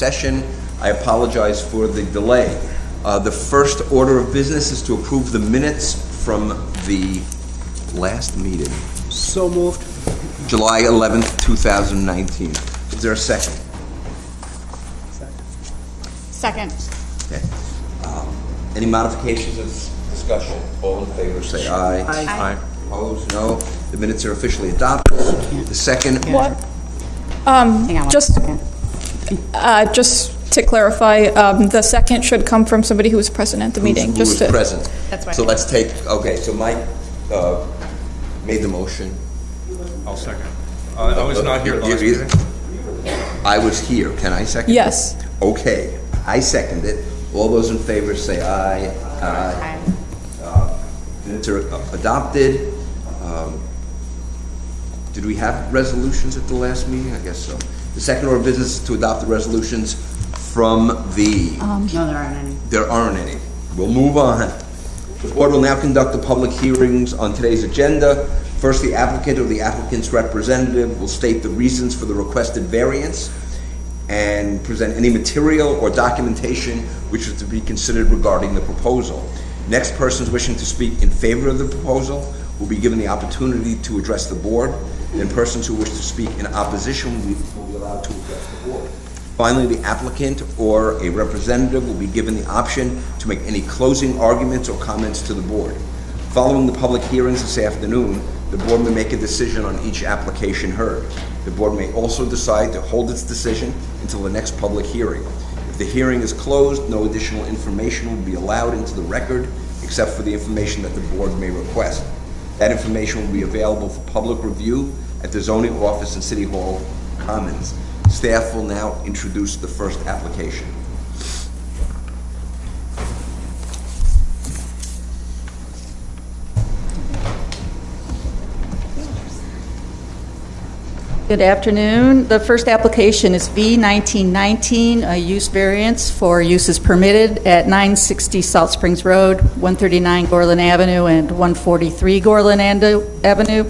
session. I apologize for the delay. The first order of business is to approve the minutes from the last meeting. So moved. July 11th, 2019. Is there a second? Second. Okay. Any modifications of discussion? All in favor say aye. Aye. Opposed? No. The minutes are officially adopted. The second. What? Hang on Just, one second. just to clarify, the second should come from somebody who was present at the meeting. Who was Just to, present? That's right. So let's take, okay, so Mike made the motion. I'll second. I was not here last You- meeting. I was here. Can I second? Yes. Okay, I second it. All those in favor say aye. Aye. Minutes are adopted. Did we have resolutions at the last meeting? I guess so. The second order of business is to adopt the resolutions from the... No, there aren't any. There aren't any. We'll move on. The board will now conduct the public hearings on today's agenda. First, the applicant or the applicant's representative will state the reasons for the requested variance and present any material or documentation which is to be considered regarding the proposal. Next, persons wishing to speak in favor of the proposal will be given the opportunity to address the board. Then persons who wish to speak in opposition will be allowed to address the board. Finally, the applicant or a representative will be given the option to make any closing arguments or comments to the board. Following the public hearings this afternoon, the board may make a decision on each application heard. The board may also decide to hold its decision until the next public hearing. If the hearing is closed, no additional information will be allowed into the record except for the information that the board may request. That information will be available for public review at the zoning office in City Hall Commons. Staff will now introduce the first application. Good afternoon. The first application is V1919, a use variance for uses permitted at 960 Salt Springs Road, 139 Gorland Avenue, and 143 Gorland Avenue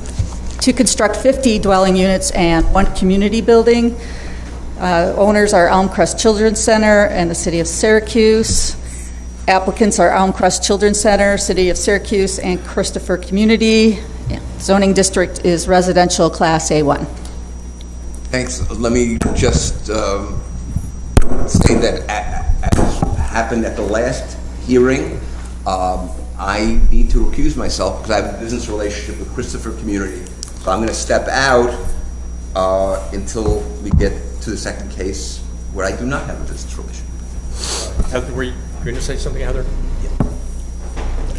to construct 50 dwelling units and 1 community building. Owners are Elmcrest Children's Center and the City of Syracuse. Applicants are Elmcrest Children's Center, City of Syracuse, and Christopher Community. Zoning district is residential class A1. Thanks. Let me just say that as happened at the last hearing, I need to recuse myself because I have a business relationship with Christopher Community. So I'm going to step out until we get to the second case where I do not have a business relationship. Heather, were you going to say something, Heather?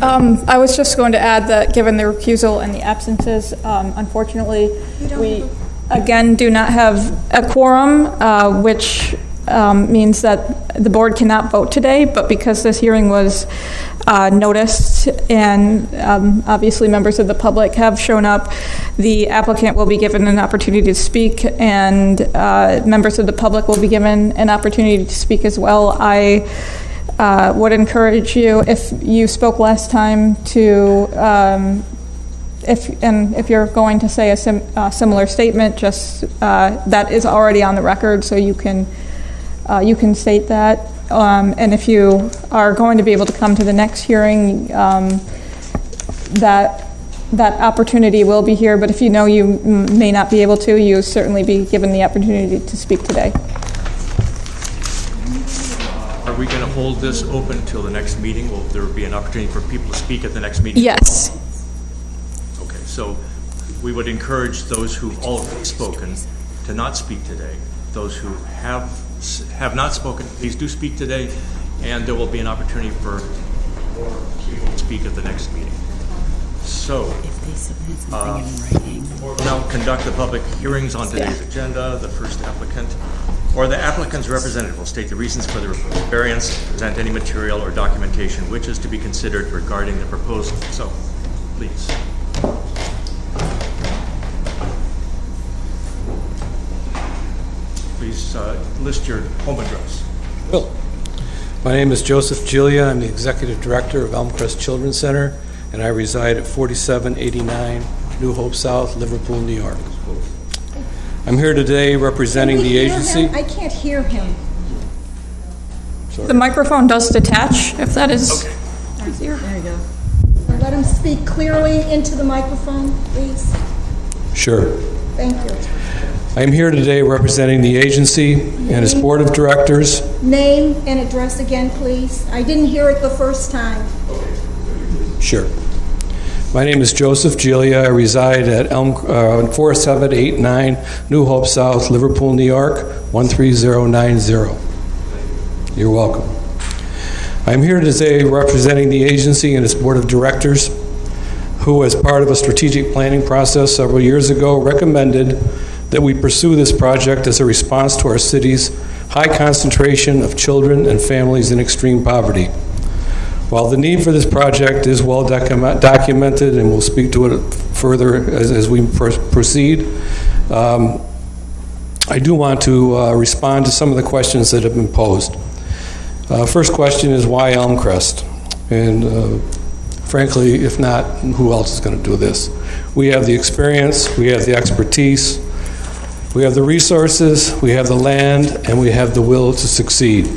I was just going to add that given the recusal and the absences, unfortunately, we again do not have a quorum, which means that the board cannot vote today, but because this hearing was noticed and obviously members of the public have shown up, the applicant will be given an opportunity to speak and members of the public will be given an opportunity to speak as well. I would encourage you, if you spoke last time, to if you're going to say a similar statement, just that is already on the record, so you can state that. And if you are going to be able to come to the next hearing, that opportunity will be here. But if you know you may not be able to, you certainly be given the opportunity to speak today. Are we going to hold this open till the next meeting? Will there be an opportunity for people to speak at the next meeting? Yes. Okay, so we would encourage those who've already spoken to not speak today. Those who have not spoken, please do speak today, and there will be an opportunity for more people to speak at the next meeting. So, If they submit something in writing. we'll now conduct the public hearings on today's agenda. The first applicant, or the applicant's representative, will state the reasons for the variance, present any material or documentation which is to be considered regarding the proposal. So, please. Please list your home address. Will. My name is Joseph Gilia. I'm the Executive Director of Elmcrest Children's Center, and I reside at 4789 New Hope South, Liverpool, New York. I'm here today representing the agency. I can't hear him. The microphone does detach, if that is easier. There you go. Let him speak clearly into the microphone, please. Sure. Thank you. I'm here today representing the agency and its board of directors. Name and address again, please. I didn't hear it the first time. Sure. My name is Joseph Giglia. I reside at 4789 New Hope South, Liverpool, New York, 13090. You're welcome. I'm here today representing the agency and its board of directors, who, as part of a strategic planning process several years ago, recommended that we pursue this project as a response to our city's high concentration of children and families in extreme poverty. While the need for this project is well documented, and we'll speak to it further as we proceed, I do want to respond to some of the questions that have been posed. First question is, why Elmcrest? And frankly, if not, who else is going to do this? We have the experience, we have the expertise, we have the resources, we have the land, and we have the will to succeed.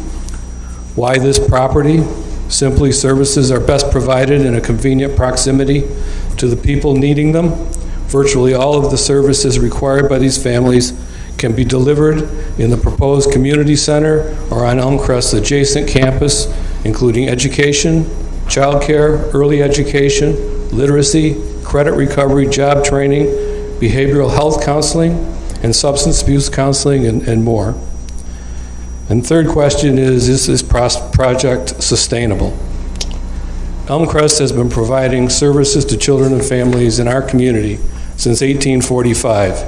Why this property? Simply, services are best provided in a convenient proximity to the people needing them. Virtually all of the services required by these families can be delivered in the proposed community center or on Elmcrest's adjacent campus, including education, childcare, early education, literacy, credit recovery, job training, behavioral health counseling, and substance abuse counseling, and more. And third question is this project sustainable? Elmcrest has been providing services to children and families in our community since 1845,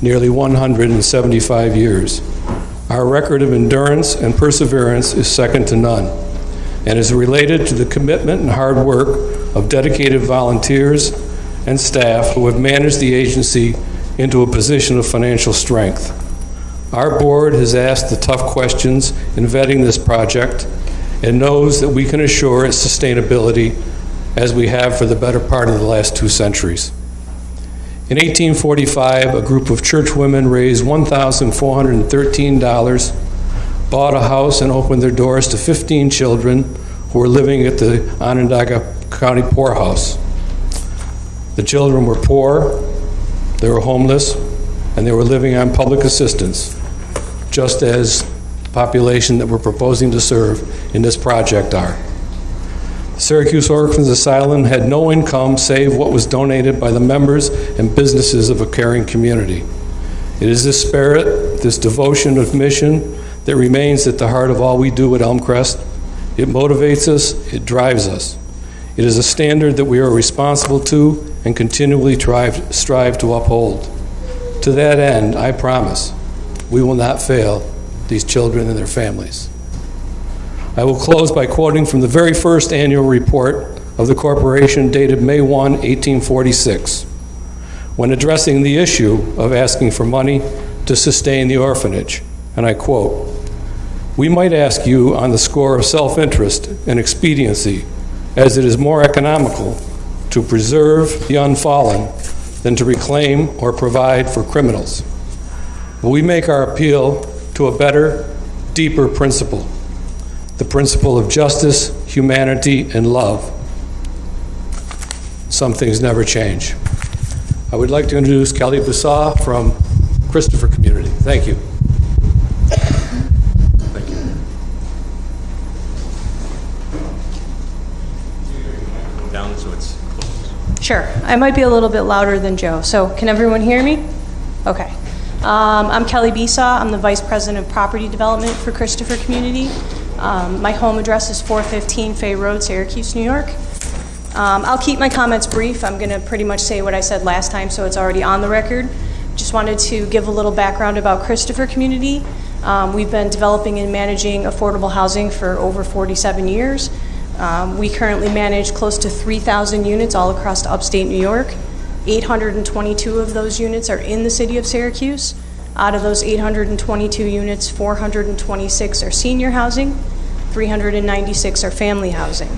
nearly 175 years. Our record of endurance and perseverance is second to none, and is related to the commitment and hard work of dedicated volunteers and staff who have managed the agency into a position of financial strength. Our board has asked the tough questions in vetting this project and knows that we can assure its sustainability as we have for the better part of the last 2 centuries. In 1845, a group of churchwomen raised $1,413, bought a house and opened their doors to 15 children who were living at the Onondaga County Poorhouse. The children were poor, they were homeless, and they were living on public assistance, just as the population that we're proposing to serve in this project are. The Syracuse Orphans Asylum had no income save what was donated by the members and businesses of a caring community. It is this spirit, this devotion of mission, that remains at the heart of all we do at Elmcrest. It motivates us, it drives us. It is a standard that we are responsible to and continually strive to uphold. To that end, I promise, we will not fail these children and their families. I will close by quoting from the very first annual report of the corporation dated May 1, 1846, when addressing the issue of asking for money to sustain the orphanage, and I quote, "We might ask you on the score of self-interest and expediency, as it is more economical to preserve the unfallen than to reclaim or provide for criminals. But we make our appeal to a better, deeper principle, the principle of justice, humanity, and love. Some things never change." I would like to introduce Kelly Bissau from Christopher Community. Thank you. Thank you. Down so it's close. Sure. I might be a little bit louder than Joe, so can everyone hear me? Okay. I'm Kelly Bissau. I'm the Vice President of Property Development for Christopher Community. My home address is 415 Fay Road, Syracuse, New York. I'll keep my comments brief. I'm going to pretty much say what I said last time, so it's already on the record. Just wanted to give a little background about Christopher Community. We've been developing and managing affordable housing for over 47 years. We currently manage close to 3,000 units all across upstate New York. 822 of those units are in the city of Syracuse. Out of those 822 units, 426 are senior housing, 396 are family housing.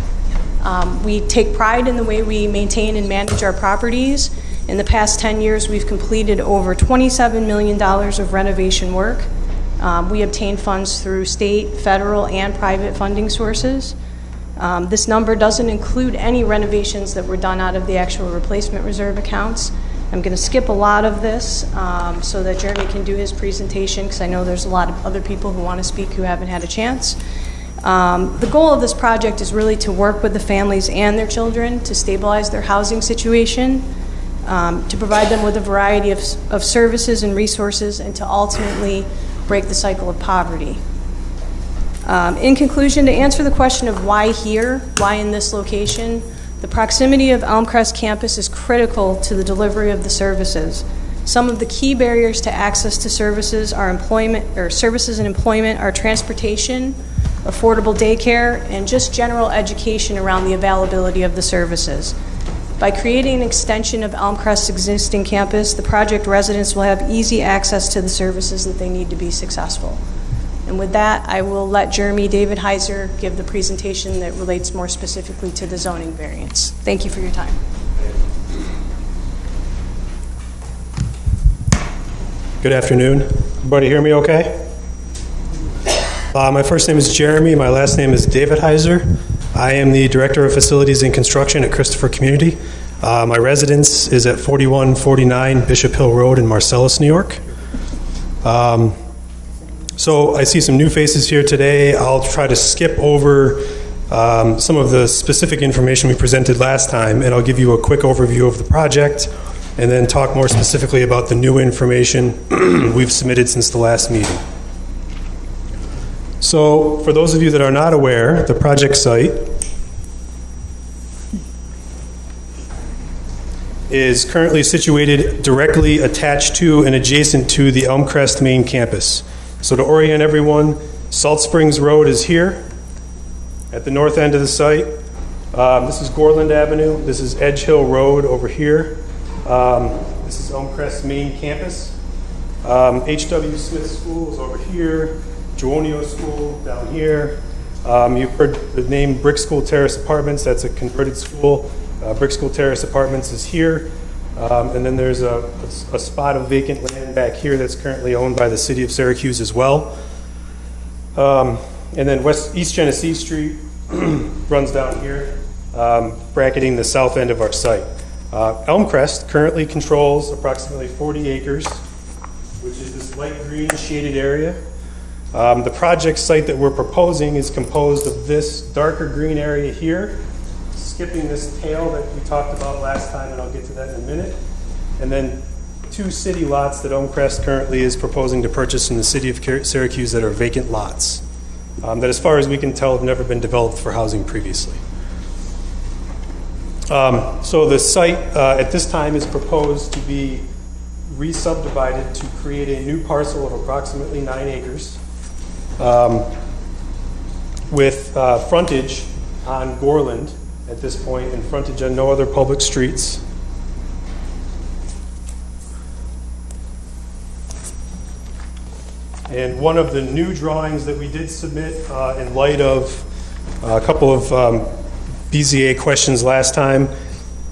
We take pride in the way we maintain and manage our properties. In the past 10 years, we've completed over $27 million of renovation work. We obtain funds through state, federal, and private funding sources. This number doesn't include any renovations that were done out of the actual replacement reserve accounts. I'm going to skip a lot of this so that Jeremy can do his presentation, because I know there's a lot of other people who want to speak who haven't had a chance. The goal of this project is really to work with the families and their children to stabilize their housing situation, to provide them with a variety of services and resources, and to ultimately break the cycle of poverty. In conclusion, to answer the question of why here, why in this location, the proximity of Elmcrest campus is critical to the delivery of the services. Some of the key barriers to access to services are services and employment are transportation, affordable daycare, and just general education around the availability of the services. By creating an extension of Elmcrest's existing campus, the project residents will have easy access to the services that they need to be successful. And with that, I will let Jeremy David Heiser give the presentation that relates more specifically to the zoning variance. Thank you for your time. Good afternoon. Everybody hear me okay? My first name is Jeremy. My last name is David Heiser. I am the Director of Facilities and Construction at Christopher Community. My residence is at 4149 Bishop Hill Road in Marcellus, New York. So I see some new faces here today. I'll try to skip over some of the specific information we presented last time, and I'll give you a quick overview of the project, and then talk more specifically about the new information we've submitted since the last meeting. So for those of you that are not aware, the project site is currently situated directly attached to and adjacent to the Elmcrest main campus. So to orient everyone, Salt Springs Road is here at the north end of the site. This is Gorland Avenue. This is Edge Hill Road over here. This is Elmcrest's main campus. H.W. Smith School is over here. Joanio School down here. You've heard the name Brick School Terrace Apartments. That's a converted school. Brick School Terrace Apartments is here. And then there's a spot of vacant land back here that's currently owned by the city of Syracuse as well. And then East Genesee Street runs down here, bracketing the south end of our site. Elmcrest currently controls approximately 40 acres, which is this light green shaded area. The project site that we're proposing is composed of this darker green area here, skipping this tail that we talked about last time, and I'll get to that in a minute, and then 2 city lots that Elmcrest currently is proposing to purchase in the city of Syracuse that are vacant lots that, as far as we can tell, have never been developed for housing previously. So the site at this time is proposed to be re-subdivided to create a new parcel of approximately 9 acres with frontage on Gorland at this point, and frontage on no other public streets. And one of the new drawings that we did submit in light of a couple of BZA questions last time,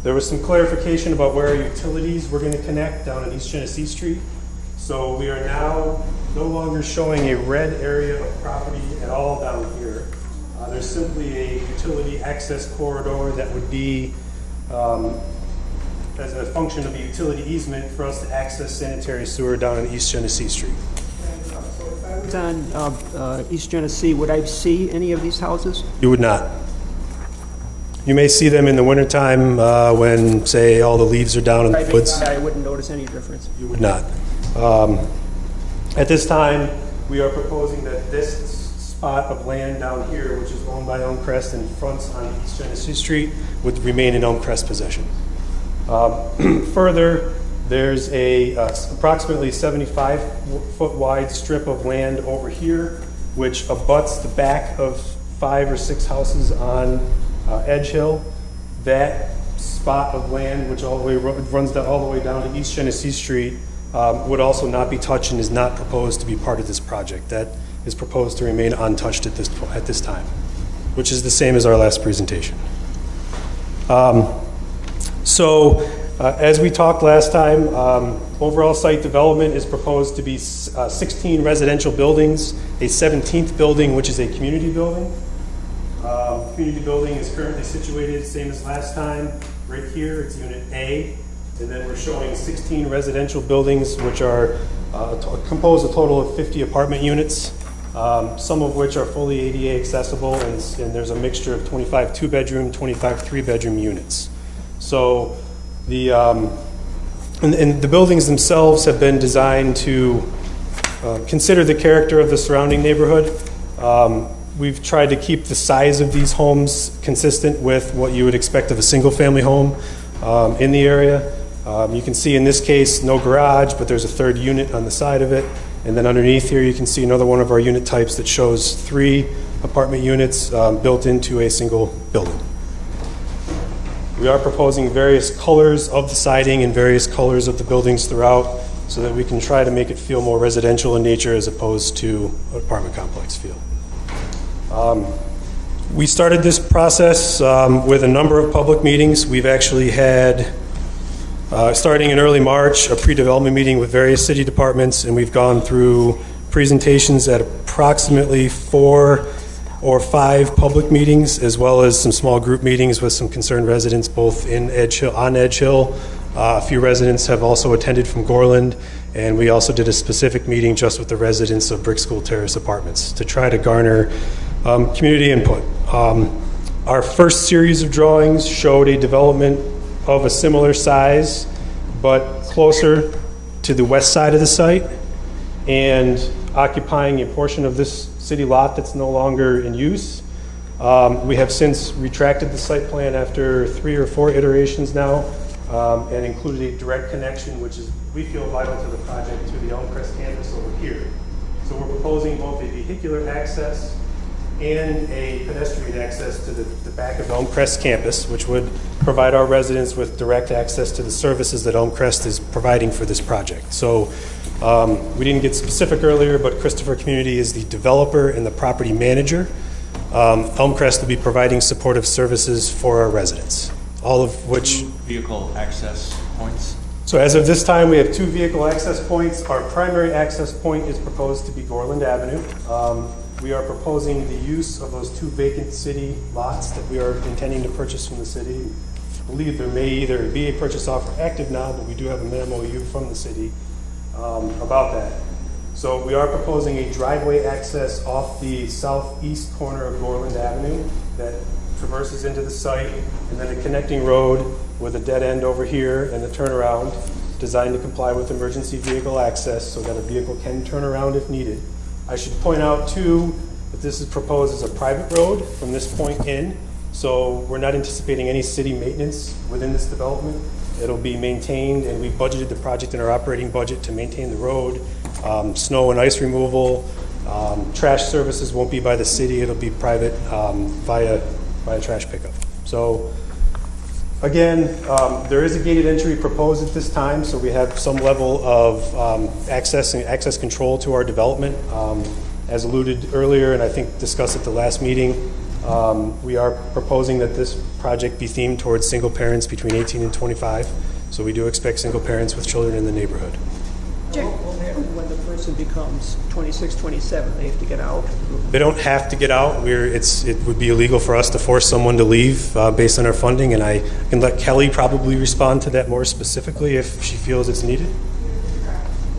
there was some clarification about where our utilities were going to connect down on East Genesee Street. So we are now no longer showing a red area of property at all down here. There's simply a utility access corridor that would be as a function of a utility easement for us to access sanitary sewer down on East Genesee Street. So if I was on East Genesee, would I see any of these houses? You would not. You may see them in the wintertime when, say, all the leaves are down in the woods. I wouldn't notice any difference. You would not. At this time, we are proposing that this spot of land down here, which is owned by Elmcrest and fronts on East Genesee Street, would remain in Elmcrest possession. Further, there's a approximately 75-foot wide strip of land over here, which abuts the back of 5 or 6 houses on Edge Hill. That spot of land, which runs all the way down to East Genesee Street, would also not be touched and is not proposed to be part of this project. That is proposed to remain untouched at this time, which is the same as our last presentation. As we talked last time, overall site development is proposed to be 16 residential buildings, a 17th building, which is a community building. Community building is currently situated, same as last time, right here. It's Unit A. And then we're showing 16 residential buildings, which are compose a total of 50 apartment units, some of which are fully ADA accessible, and there's a mixture of 25 two-bedroom, 25 three-bedroom units. So and the buildings themselves have been designed to consider the character of the surrounding neighborhood. We've tried to keep the size of these homes consistent with what you would expect of a single-family home in the area. You can see in this case no garage, but there's a third unit on the side of it. And then underneath here you can see another one of our unit types that shows 3 apartment units built into a single building. We are proposing various colors of the siding and various colors of the buildings throughout so that we can try to make it feel more residential in nature as opposed to an apartment complex feel. We started this process with a number of public meetings. We've actually had, starting in early March, a pre-development meeting with various city departments, and we've gone through presentations at approximately 4 or 5 public meetings, as well as some small group meetings with some concerned residents both on Edge Hill. A few residents have also attended from Gorland, and we also did a specific meeting just with the residents of Brick School Terrace Apartments to try to garner community input. Our first series of drawings showed a development of a similar size, but closer to the west side of the site and occupying a portion of this city lot that's no longer in use. We have since retracted the site plan after 3 or 4 iterations now and included a direct connection, which is, we feel, vital to the project, to the Elmcrest campus over here. So we're proposing both a vehicular access and a pedestrian access to the back of Elmcrest campus, which would provide our residents with direct access to the services that Elmcrest is providing for this project. So we didn't get specific earlier, but Christopher Community is the developer and the property manager. Elmcrest will be providing supportive services for our residents, all of which... Vehicle access points? So as of this time, we have 2 vehicle access points. Our primary access point is proposed to be Gorland Avenue. We are proposing the use of those 2 vacant city lots that we are intending to purchase from the city. I believe there may either be a purchase offer active now, but we do have an MOU from the city about that. So we are proposing a driveway access off the southeast corner of Gorland Avenue that traverses into the site, and then a connecting road with a dead end over here and a turnaround designed to comply with emergency vehicle access so that a vehicle can turn around if needed. I should point out, too, that this is proposed as a private road from this point in, so we're not anticipating any city maintenance within this development. It'll be maintained, and we budgeted the project in our operating budget to maintain the road, snow and ice removal. Trash services won't be by the city. It'll be private via trash pickup. So, again, there is a gated entry proposed at this time, so we have some level of access control to our development. As alluded earlier, and I think discussed at the last meeting, we are proposing that this project be themed towards single parents between 18 and 25. So we do expect single parents with children in the neighborhood. When the person becomes 26, 27, they have to get out? They don't have to get out. It would be illegal for us to force someone to leave based on our funding, and I can let Kelly probably respond to that more specifically if she feels it's needed.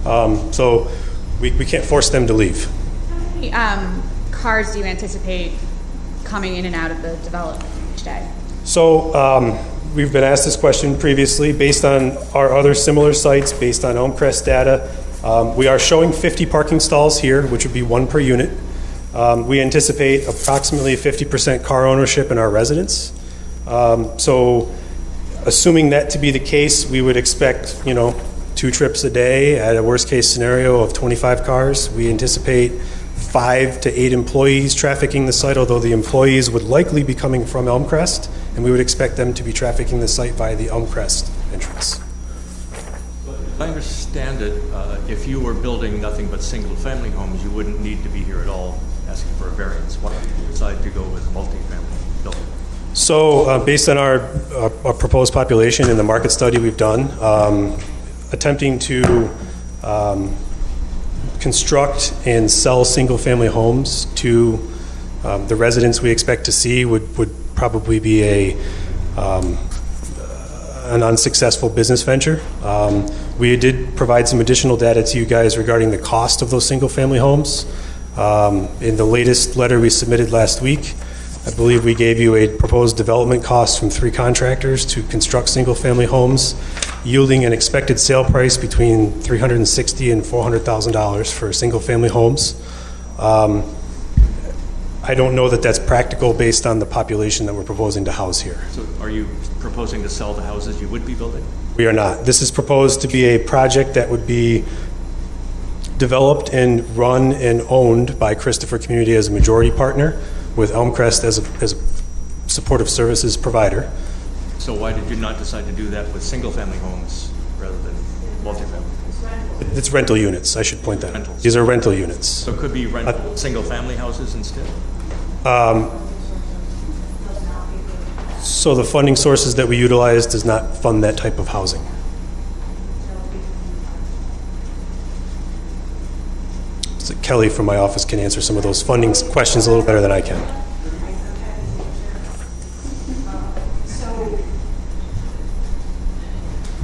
So we can't force them to leave. How many cars do you anticipate coming in and out of the development each day? So we've been asked this question previously. Based on our other similar sites, based on Elmcrest data, we are showing 50 parking stalls here, which would be 1 per unit. We anticipate approximately 50% car ownership in our residents. So assuming that to be the case, we would expect, 2 trips a day at a worst case scenario of 25 cars. We anticipate 5 to 8 employees trafficking the site, although the employees would likely be coming from Elmcrest, and we would expect them to be trafficking the site via the Elmcrest entrance. As I understand it, if you were building nothing but single-family homes, you wouldn't need to be here at all asking for a variance. Why did you decide to go with multifamily building? So based on our proposed population and the market study we've done, attempting to construct and sell single-family homes to the residents we expect to see would probably be an unsuccessful business venture. We did provide some additional data to you guys regarding the cost of those single-family homes. In the latest letter we submitted last week, I believe we gave you a proposed development cost from 3 contractors to construct single-family homes, yielding an expected sale price between $360,000 and $400,000 for single-family homes. I don't know that that's practical based on the population that we're proposing to house here. So are you proposing to sell the houses you would be building? We are not. This is proposed to be a project that would be developed and run and owned by Christopher Community as a majority partner, with Elmcrest as a supportive services provider. So why did you not decide to do that with single-family homes rather than multifamily? It's rental units, I should point that out. Rentals. These are rental units. So it could be rental single-family houses instead? So the funding sources that we utilize does not fund that type of housing. So Kelly from my office can answer some of those funding questions a little better than I can.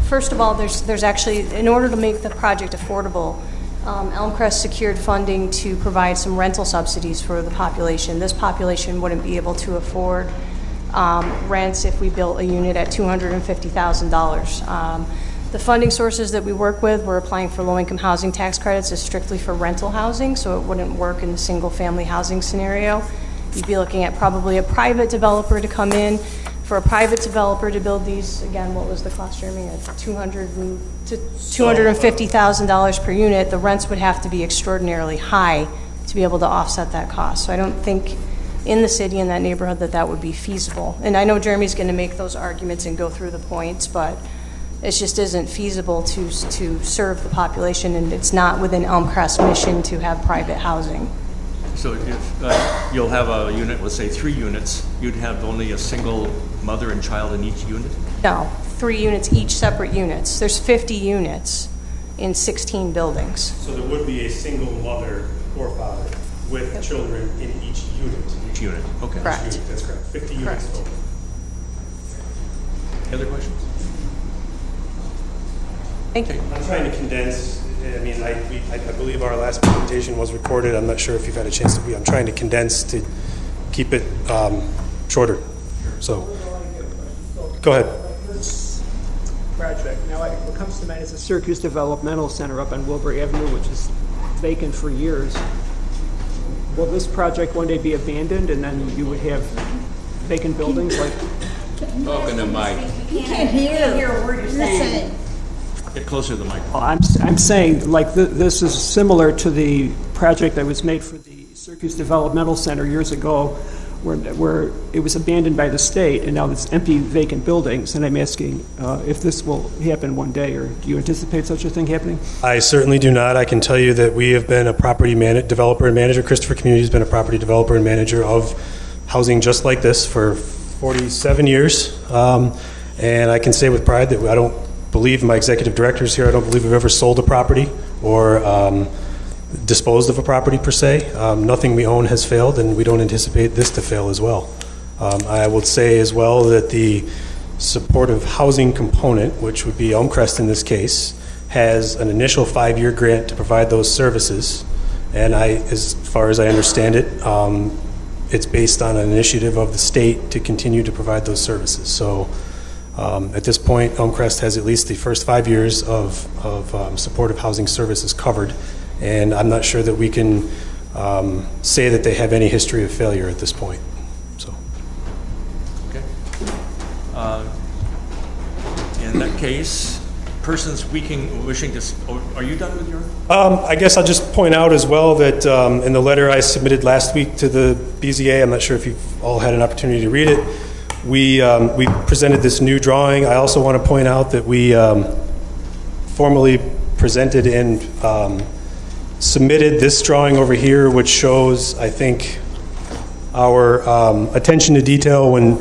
First of all, there's actually, in order to make the project affordable, Elmcrest secured funding to provide some rental subsidies for the population. This population wouldn't be able to afford rents if we built a unit at $250,000. The funding sources that we work with, we're applying for low-income housing tax credits, is strictly for rental housing, so it wouldn't work in the single-family housing scenario. You'd be looking at probably a private developer to come in. For a private developer to build these, again, what was the cost, Jeremy? At $200,000 to $250,000 per unit. The rents would have to be extraordinarily high to be able to offset that cost. So I don't think in the city, in that neighborhood, that would be feasible. And I know Jeremy's going to make those arguments and go through the points, but it just isn't feasible to serve the population, and it's not within Elmcrest's mission to have private housing. So if you'll have a unit, let's say 3 units, you'd have only a single mother and child in each unit? No, 3 units, each separate units. There's 50 units in 16 buildings. So there would be a single mother or father with children in each unit. Each unit, okay. Correct. Each unit, that's correct. 50 units Correct. total. Any other questions? Thank you. I'm trying to condense. I mean, I believe our last presentation was recorded. I'm not sure if you've had a chance to I'm trying to condense to keep it shorter. So, go ahead. This project, now what comes to mind is the Syracuse Developmental Center up on Wilbur Avenue, which is vacant for years. Will this project one day be abandoned and then you would have vacant buildings like? Talking to Mike. You can't hear a word you're saying. Get closer to the mic. Well, I'm saying, like, this is similar to the project that was made for the Syracuse Developmental Center years ago, where it was abandoned by the state, and now it's empty, vacant buildings. And I'm asking if this will happen one day, or do you anticipate such a thing happening? I certainly do not. I can tell you that we have been a property developer and manager. Christopher Community has been a property developer and manager of housing just like this for 47 years. And I can say with pride that I don't believe, my executive directors here, I don't believe we've ever sold a property or disposed of a property per se. Nothing we own has failed, and we don't anticipate this to fail as well. I would say as well that the supportive housing component, which would be Elmcrest in this case, has an initial 5-year grant to provide those services. And as far as I understand it, it's based on an initiative of the state to continue to provide those services. So at this point, Elmcrest has at least the first 5 years of supportive housing services covered, and I'm not sure that we can say that they have any history of failure at this point. So, Okay. In that case, persons wishing to, are you done with your? I guess I'll just point out as well that in the letter I submitted last week to the BZA, I'm not sure if you've all had an opportunity to read it, we presented this new drawing. I also want to point out that we formally presented and submitted this drawing over here, which shows, I think, our attention to detail when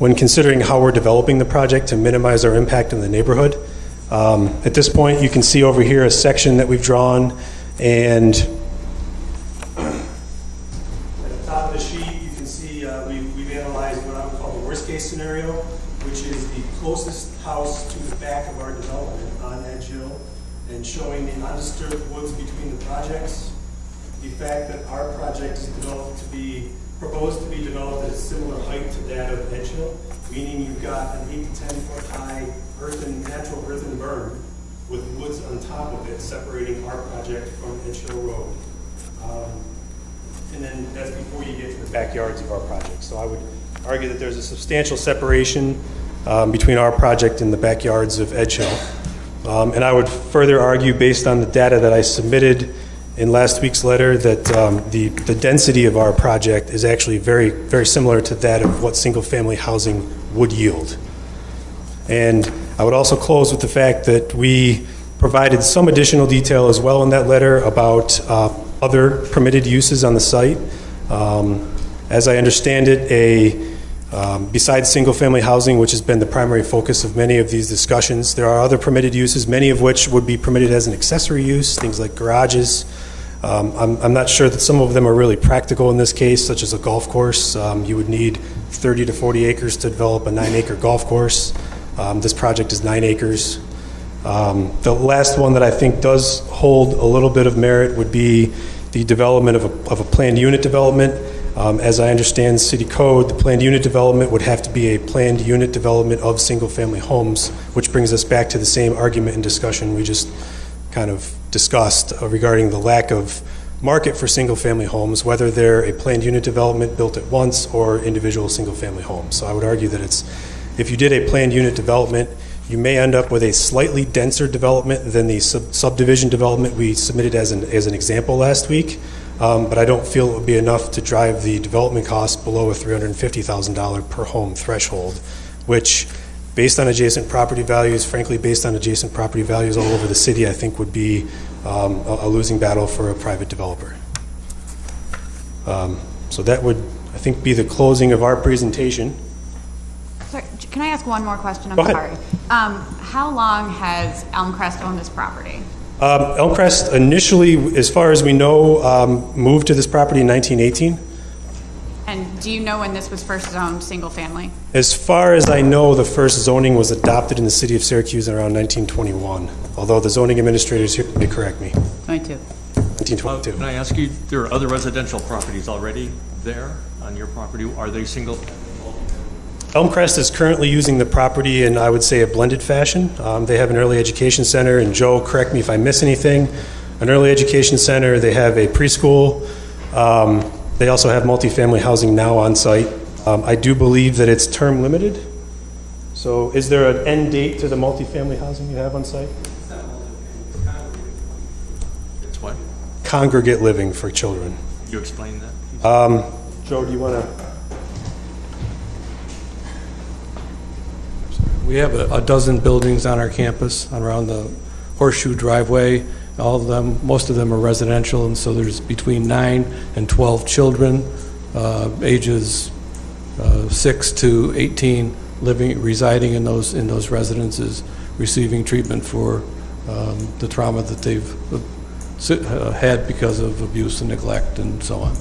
when considering how we're developing the project to minimize our impact in the neighborhood. At this point, you can see over here a section that we've drawn, and at the top of the sheet, you can see we've analyzed what I would call the worst-case scenario, which is the closest house to the back of our development on Edge Hill, and showing the undisturbed woods between the projects. The fact that our project is proposed to be developed at a similar height to that of Edge Hill, meaning you've got an 8 to 10 foot high natural earthen berm with woods on top of it separating our project from Edge Hill Road. And then that's before you get to the backyards of our project. So I would argue that there's a substantial separation between our project and the backyards of Edge Hill. And I would further argue, based on the data that I submitted in last week's letter, that the density of our project is actually very, very similar to that of what single-family housing would yield. And I would also close with the fact that we provided some additional detail as well in that letter about other permitted uses on the site. As I understand it, besides single-family housing, which has been the primary focus of many of these discussions, there are other permitted uses, many of which would be permitted as an accessory use, things like garages. I'm not sure that some of them are really practical in this case, such as a golf course. You would need 30 to 40 acres to develop a 9-acre golf course. This project is 9 acres. The last one that I think does hold a little bit of merit would be the development of a planned unit development. As I understand city code, the planned unit development would have to be a planned unit development of single-family homes, which brings us back to the same argument and discussion we just kind of discussed regarding the lack of market for single-family homes, whether they're a planned unit development built at once or individual single-family homes. So I would argue that if you did a planned unit development, you may end up with a slightly denser development than the subdivision development we submitted as an example last week. But I don't feel it would be enough to drive the development cost below a $350,000 per home threshold, which, based on adjacent property values, frankly, based on adjacent property values all over the city, I think would be a losing battle for a private developer. So that would, I think, be the closing of our presentation. Sorry, can I ask one more question? I'm Go ahead. sorry. How long has Elmcrest owned this property? Elmcrest initially, as far as we know, moved to this property in 1918. And do you know when this was first zoned single family? As far as I know, the first zoning was adopted in the city of Syracuse in around 1921, although the zoning administrators here may correct me. 1922. Can I ask you, there are other residential properties already there on your property? Are they single? Elmcrest is currently using the property in, I would say, a blended fashion. They have an early education center, and Joe, correct me if I miss anything, an early education center. They have a preschool. They also have multifamily housing now on site. I do believe that it's term limited. So is there an end date to the multifamily housing you have on site? It's what? Congregate living for children. You explain that? Joe, do you want to? We have a dozen buildings on our campus around the horseshoe driveway. All of them, most of them are residential, and so there's between 9 and 12 children, ages 6 to 18, residing in those residences, receiving treatment for the trauma that they've had because of abuse and neglect and so on.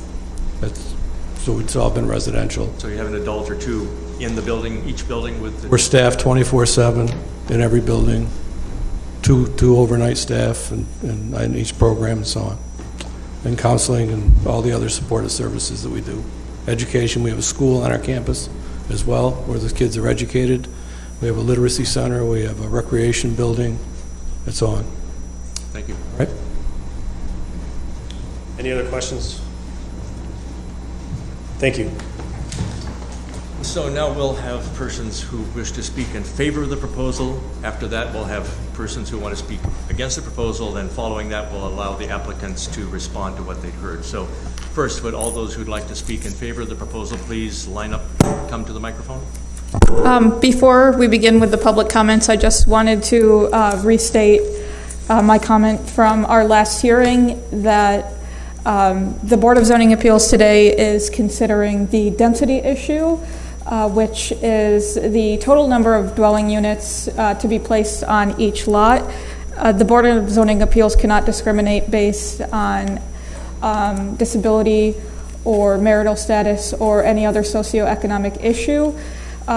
So it's all been residential. So you have an adult or two in the building, each building with? We're staffed 24/7 in every building, two overnight staff in each program and so on, and counseling and all the other supportive services that we do. Education, we have a school on our campus as well where the kids are educated. We have a literacy center, we have a recreation building, and so on. Thank you. All right? Any other questions? Thank you. So now we'll have persons who wish to speak in favor of the proposal. After that, we'll have persons who want to speak against the proposal. Then following that, we'll allow the applicants to respond to what they'd heard. So first, would all those who'd like to speak in favor of the proposal please line up, come to the microphone? Before we begin with the public comments, I just wanted to restate my comment from our last hearing that the Board of Zoning Appeals today is considering the density issue. which is the total number of dwelling units to be placed on each lot. The Board of Zoning Appeals cannot discriminate based on disability or marital status or any other socioeconomic issue.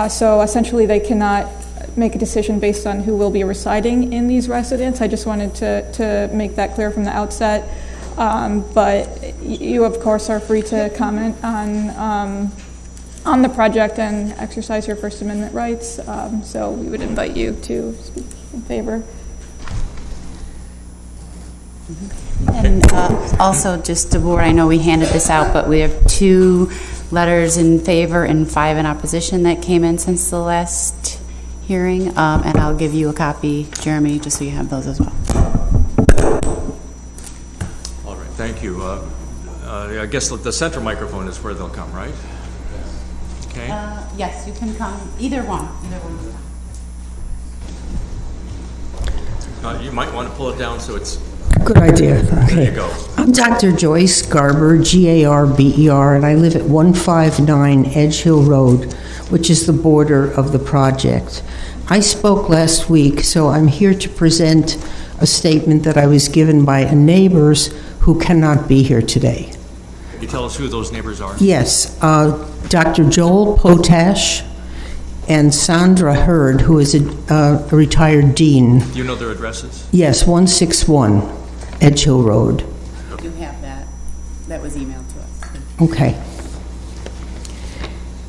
So essentially they cannot make a decision based on who will be residing in these residents. I just wanted to make that clear from the outset. But you, of course, are free to comment on the project and exercise your First Amendment rights. So we would invite you to speak in favor. And also, just to board, I know we handed this out, but we have 2 letters in favor and 5 in opposition that came in since the last hearing, and I'll give you a copy, Jeremy, just so you have those as well. All right, thank you. I guess the center microphone is where they'll come, right? Okay. Yes, you can come, either one. You might want to pull it down so it's... Good idea. Okay. There you go. I'm Dr. Joyce Garber, Garber, and I live at 159 Edge Hill Road, which is the border of the project. I spoke last week, so I'm here to present a statement that I was given by neighbors who cannot be here today. Can you tell us who those neighbors are? Yes, Dr. Joel Potash and Sandra Hurd, who is a retired dean. Do you know their addresses? Yes, 161 Edge Hill Road. You have that. That was emailed to us. Okay.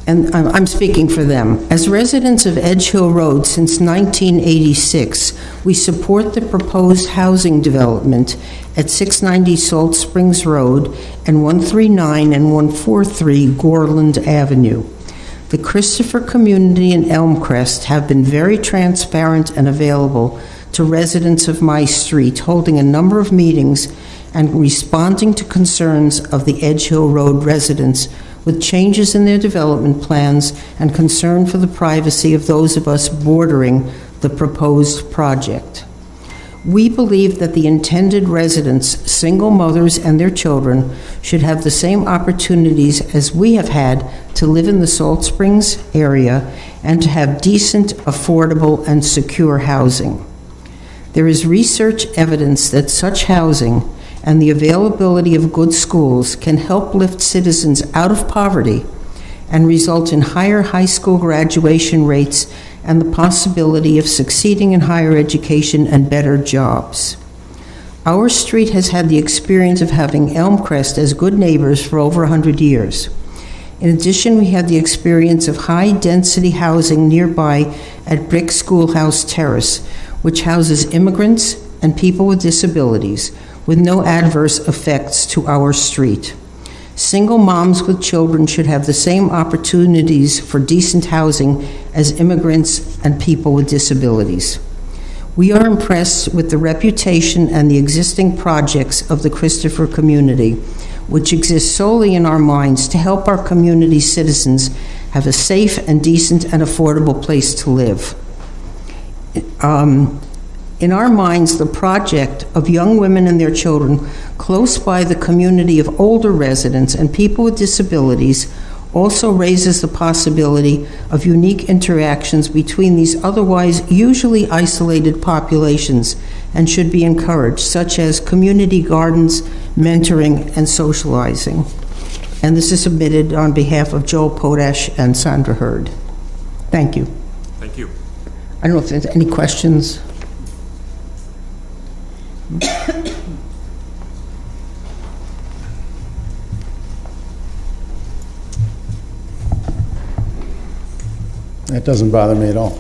And I'm speaking for them. As residents of Edge Hill Road since 1986, we support the proposed housing development at 690 Salt Springs Road and 139 and 143 Gorland Avenue. The Christopher community in Elmcrest have been very transparent and available to residents of my street, holding a number of meetings and responding to concerns of the Edge Hill Road residents with changes in their development plans and concern for the privacy of those of us bordering the proposed project. We believe that the intended residents, single mothers and their children, should have the same opportunities as we have had to live in the Salt Springs area and to have decent, affordable, and secure housing. There is research evidence that such housing and the availability of good schools can help lift citizens out of poverty and result in higher high school graduation rates and the possibility of succeeding in higher education and better jobs. Our street has had the experience of having Elmcrest as good neighbors for over 100 years. In addition, we had the experience of high-density housing nearby at Brick Schoolhouse Terrace, which houses immigrants and people with disabilities, with no adverse effects to our street. Single moms with children should have the same opportunities for decent housing as immigrants and people with disabilities. We are impressed with the reputation and the existing projects of the Christopher community, which exist solely in our minds to help our community citizens have a safe and decent and affordable place to live. In our minds, the project of young women and their children close by the community of older residents and people with disabilities also raises the possibility of unique interactions between these otherwise usually isolated populations and should be encouraged, such as community gardens, mentoring, and socializing. And this is submitted on behalf of Joel Potash and Sandra Hurd. Thank you. Thank you. I don't know if there's any questions. That doesn't bother me at all.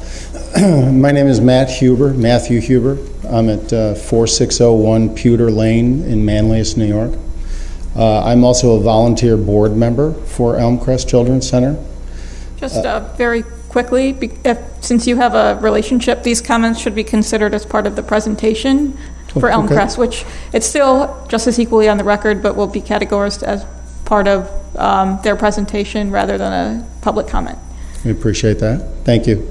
My name is Matthew Huber. I'm at 4601 Pewter Lane in Manlius, New York. I'm also a volunteer board member for Elmcrest Children's Center. Just very quickly, since you have a relationship, these comments should be considered as part of the presentation for Elmcrest, which it's still just as equally on the record, but will be categorized as part of their presentation rather than a public comment. We appreciate that. Thank you.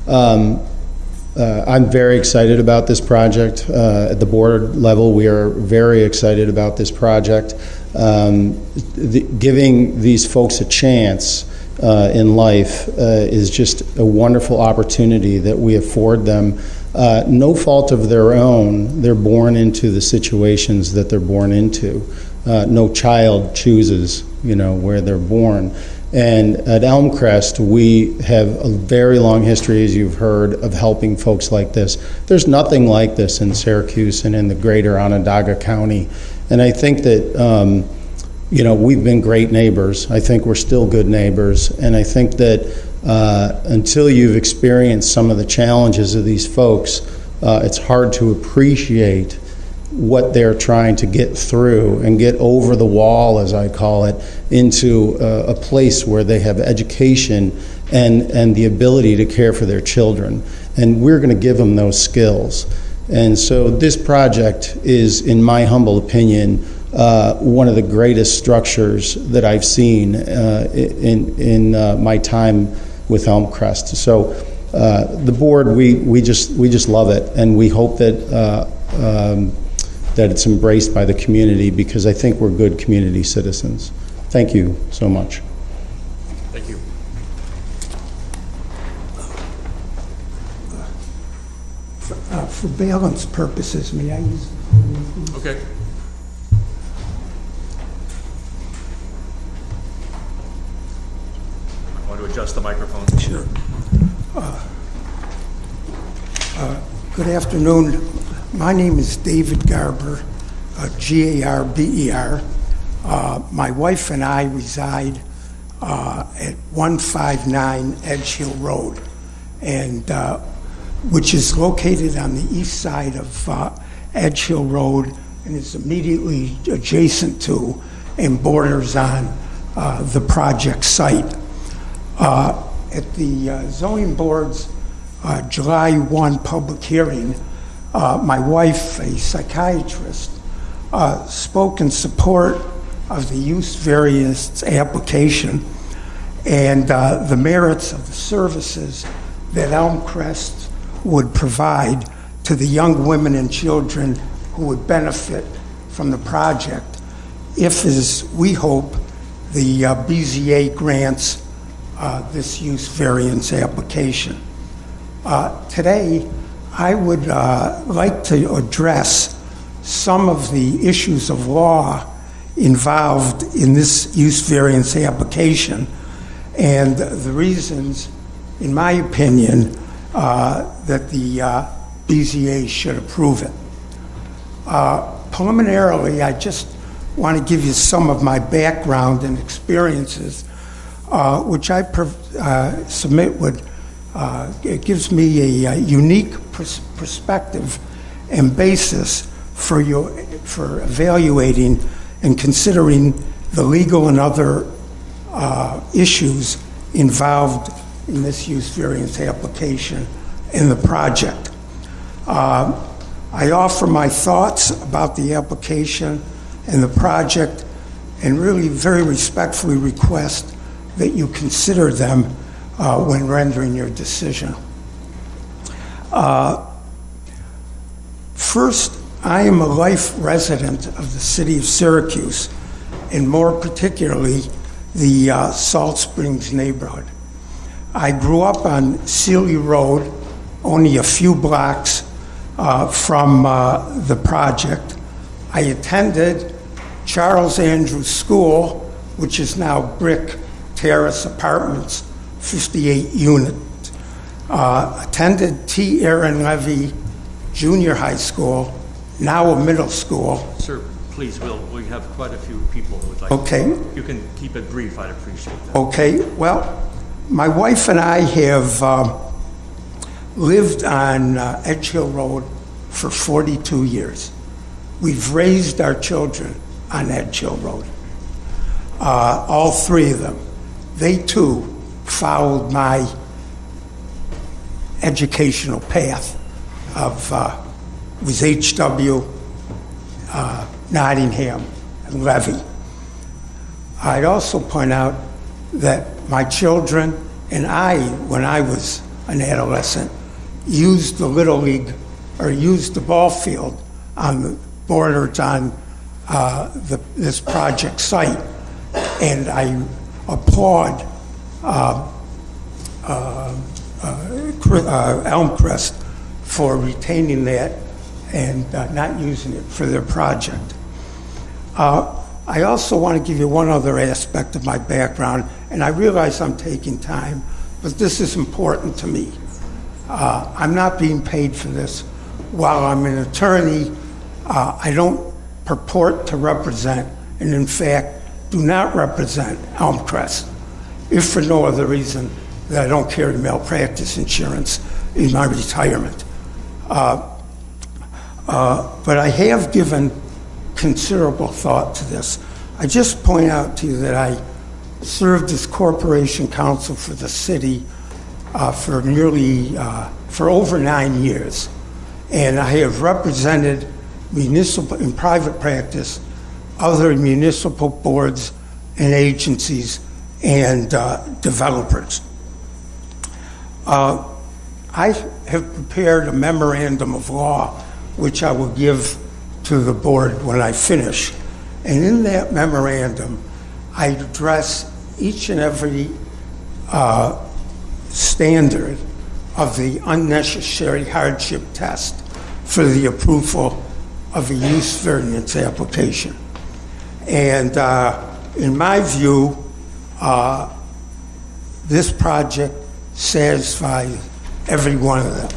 I'm very excited about this project. At the board level, we are very excited about this project. Giving these folks a chance in life is just a wonderful opportunity that we afford them. No fault of their own, they're born into the situations that they're born into. No child chooses, where they're born. And at Elmcrest, we have a very long history, as you've heard, of helping folks like this. There's nothing like this in Syracuse and in the greater Onondaga County. And I think that, we've been great neighbors. I think we're still good neighbors. And I think that until you've experienced some of the challenges of these folks, it's hard to appreciate what they're trying to get through and get over the wall, as I call it, into a place where they have education and the ability to care for their children. And we're going to give them those skills. And so this project is, in my humble opinion, one of the greatest structures that I've seen in my time with Elmcrest. So the board, we just love it, and we hope that that it's embraced by the community, because I think we're good community citizens. Thank you so much. Thank you. For balance purposes, may I use? Okay. Want to adjust the microphone? Sure. Good afternoon. My name is David Garber, G-A-R-B-E-R. My wife and I reside at 159 Edge Hill Road, and which is located on the east side of Edge Hill Road and is immediately adjacent to and borders on the project site. At the zoning board's July 1 public hearing, my wife, a psychiatrist, spoke in support of the use variance application and the merits of the services that Elmcrest would provide to the young women and children who would benefit from the project if, as we hope, the BZA grants this use variance application. Today, I would like to address some of the issues of law involved in this use variance application and the reasons, in my opinion, that the BZA should approve it. Preliminarily, I just want to give you some of my background and experiences, which I submit would it gives me a unique perspective and basis for evaluating and considering the legal and other issues involved in this use variance application in the project. I offer my thoughts about the application and the project, and really very respectfully request that you consider them when rendering your decision. First, I am a life resident of the city of Syracuse, and more particularly the Salt Springs neighborhood. I grew up on Celia Road, only a few blocks from the project. I attended Charles Andrews School, which is now Brick Terrace Apartments, 58 unit. Attended T. Aaron Levy Junior High School, now a middle school. Sir, please, we have quite a few people who would like Okay. to. You can keep it brief, I'd appreciate that. Okay, well, my wife and I have lived on Edge Hill Road for 42 years. We've raised our children on Edge Hill Road, all three of them. They too followed my educational path of was HW, Nottingham, and Levy. I'd also point out that my children and I, when I was an adolescent, used the Little League, or used the ball field on the borders on this project site, and I applaud Elmcrest for retaining that and not using it for their project. I also want to give you one other aspect of my background, and I realize I'm taking time, but this is important to me. I'm not being paid for this. While I'm an attorney, I don't purport to represent, and in fact, do not represent Elmcrest, if for no other reason that I don't carry malpractice insurance in my retirement. But I have given considerable thought to this. I just point out to you that I served as corporation counsel for the city for over 9 years, and I have represented municipal in private practice, other municipal boards and agencies and developers. I have prepared a memorandum of law, which I will give to the board when I finish. And in that memorandum, I address each and every standard of the unnecessary hardship test for the approval of a use variance application. And in my view, this project satisfies every one of them.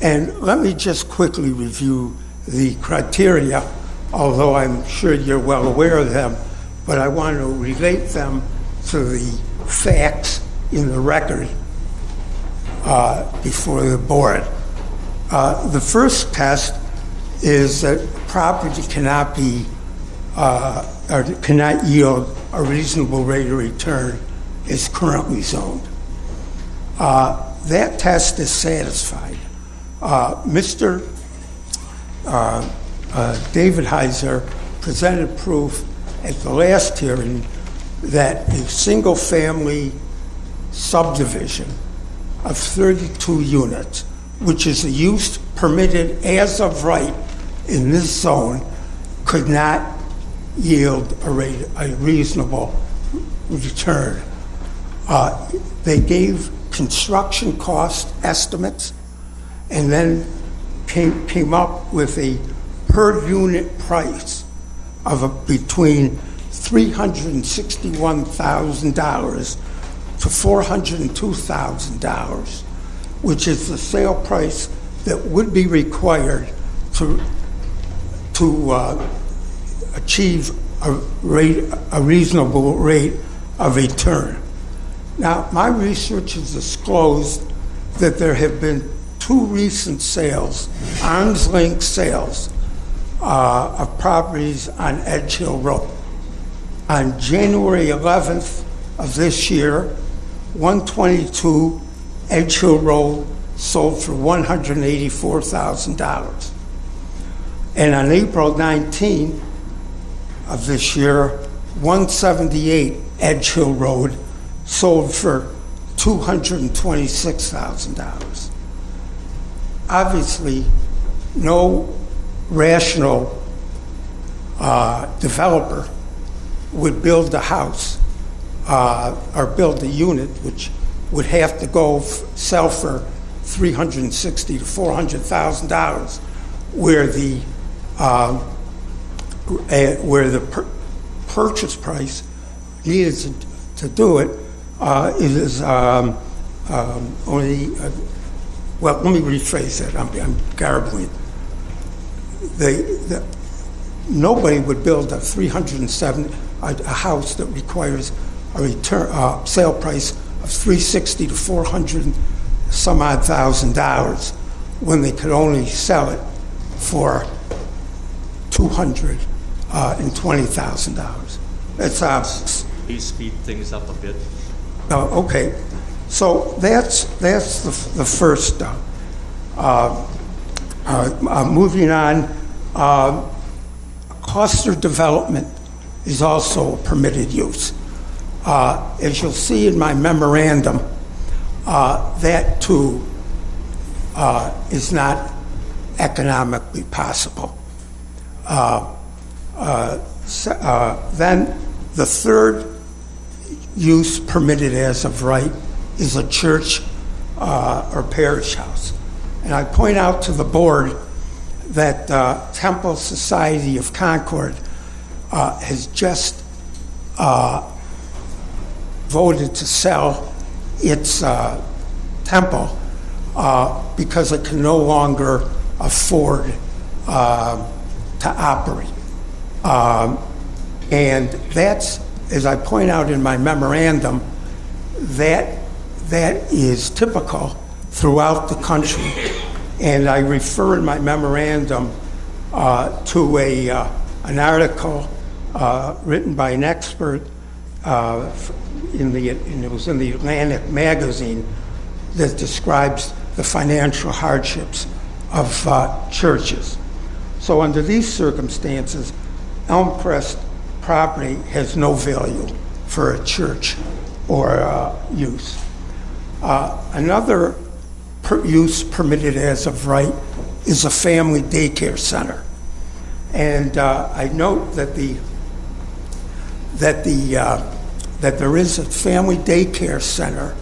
And let me just quickly review the criteria, although I'm sure you're well aware of them, but I want to relate them to the facts in the record before the board. The first test is that property cannot be or cannot yield a reasonable rate of return as currently zoned. That test is satisfied. Mr. David Heiser presented proof at the last hearing that a single-family subdivision of 32 units, which is a use permitted as of right in this zone, could not yield a reasonable return. They gave construction cost estimates and then came up with a per unit price of between $361,000 to $402,000, which is the sale price that would be required to achieve a reasonable rate of return. Now, my research has disclosed that there have been 2 recent sales, arm's length sales, of properties on Edge Hill Road. On January 11th of this year, 122 Edge Hill Road sold for $184,000. And on April 19th of this year, 178 Edge Hill Road sold for $226,000. Obviously, no rational developer would build a house or build a unit which would have to go sell for $360,000 to $400,000, where the purchase price needed to do it is only. Well, let me rephrase that. I'm garbling. Nobody would build a house that requires a sale price of $360,000 to $400 some odd $1,000 when they could only sell it for $220,000. That's obvious. Please speed things up a bit. Okay, so that's the first. Moving on, cluster development is also a permitted use. As you'll see in my memorandum, that too is not economically possible. Then the third use permitted as of right is a church or parish house. And I point out to the board that Temple Society of Concord has just voted to sell its temple because it can no longer afford to operate. And that's, as I point out in my memorandum, that is typical throughout the country. And I refer in my memorandum to an article written by an expert and it was in the Atlantic magazine that describes the financial hardships of churches. So under these circumstances, Elmcrest property has no value for a church or use. Another use permitted as of right is a family daycare center. And I note that there is a family daycare center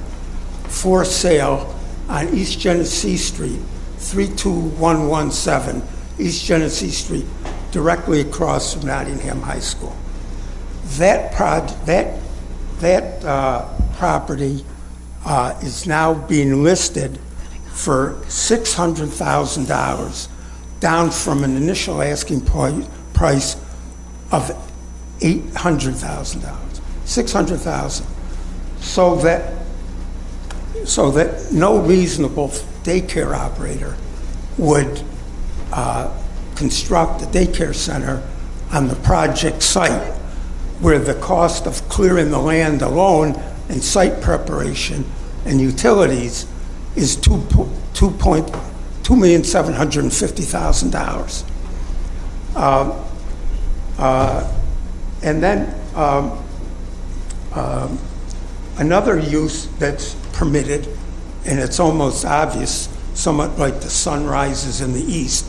for sale on East Genesee Street, 32117 East Genesee Street, directly across from Nottingham High School. That property is now being listed for $600,000, down from an initial asking price of $800,000, $600,000, so that no reasonable daycare operator would construct a daycare center on the project site, where the cost of clearing the land alone and site preparation and utilities is $2,750,000. And then another use that's permitted, and it's almost obvious, somewhat like the sun rises in the east,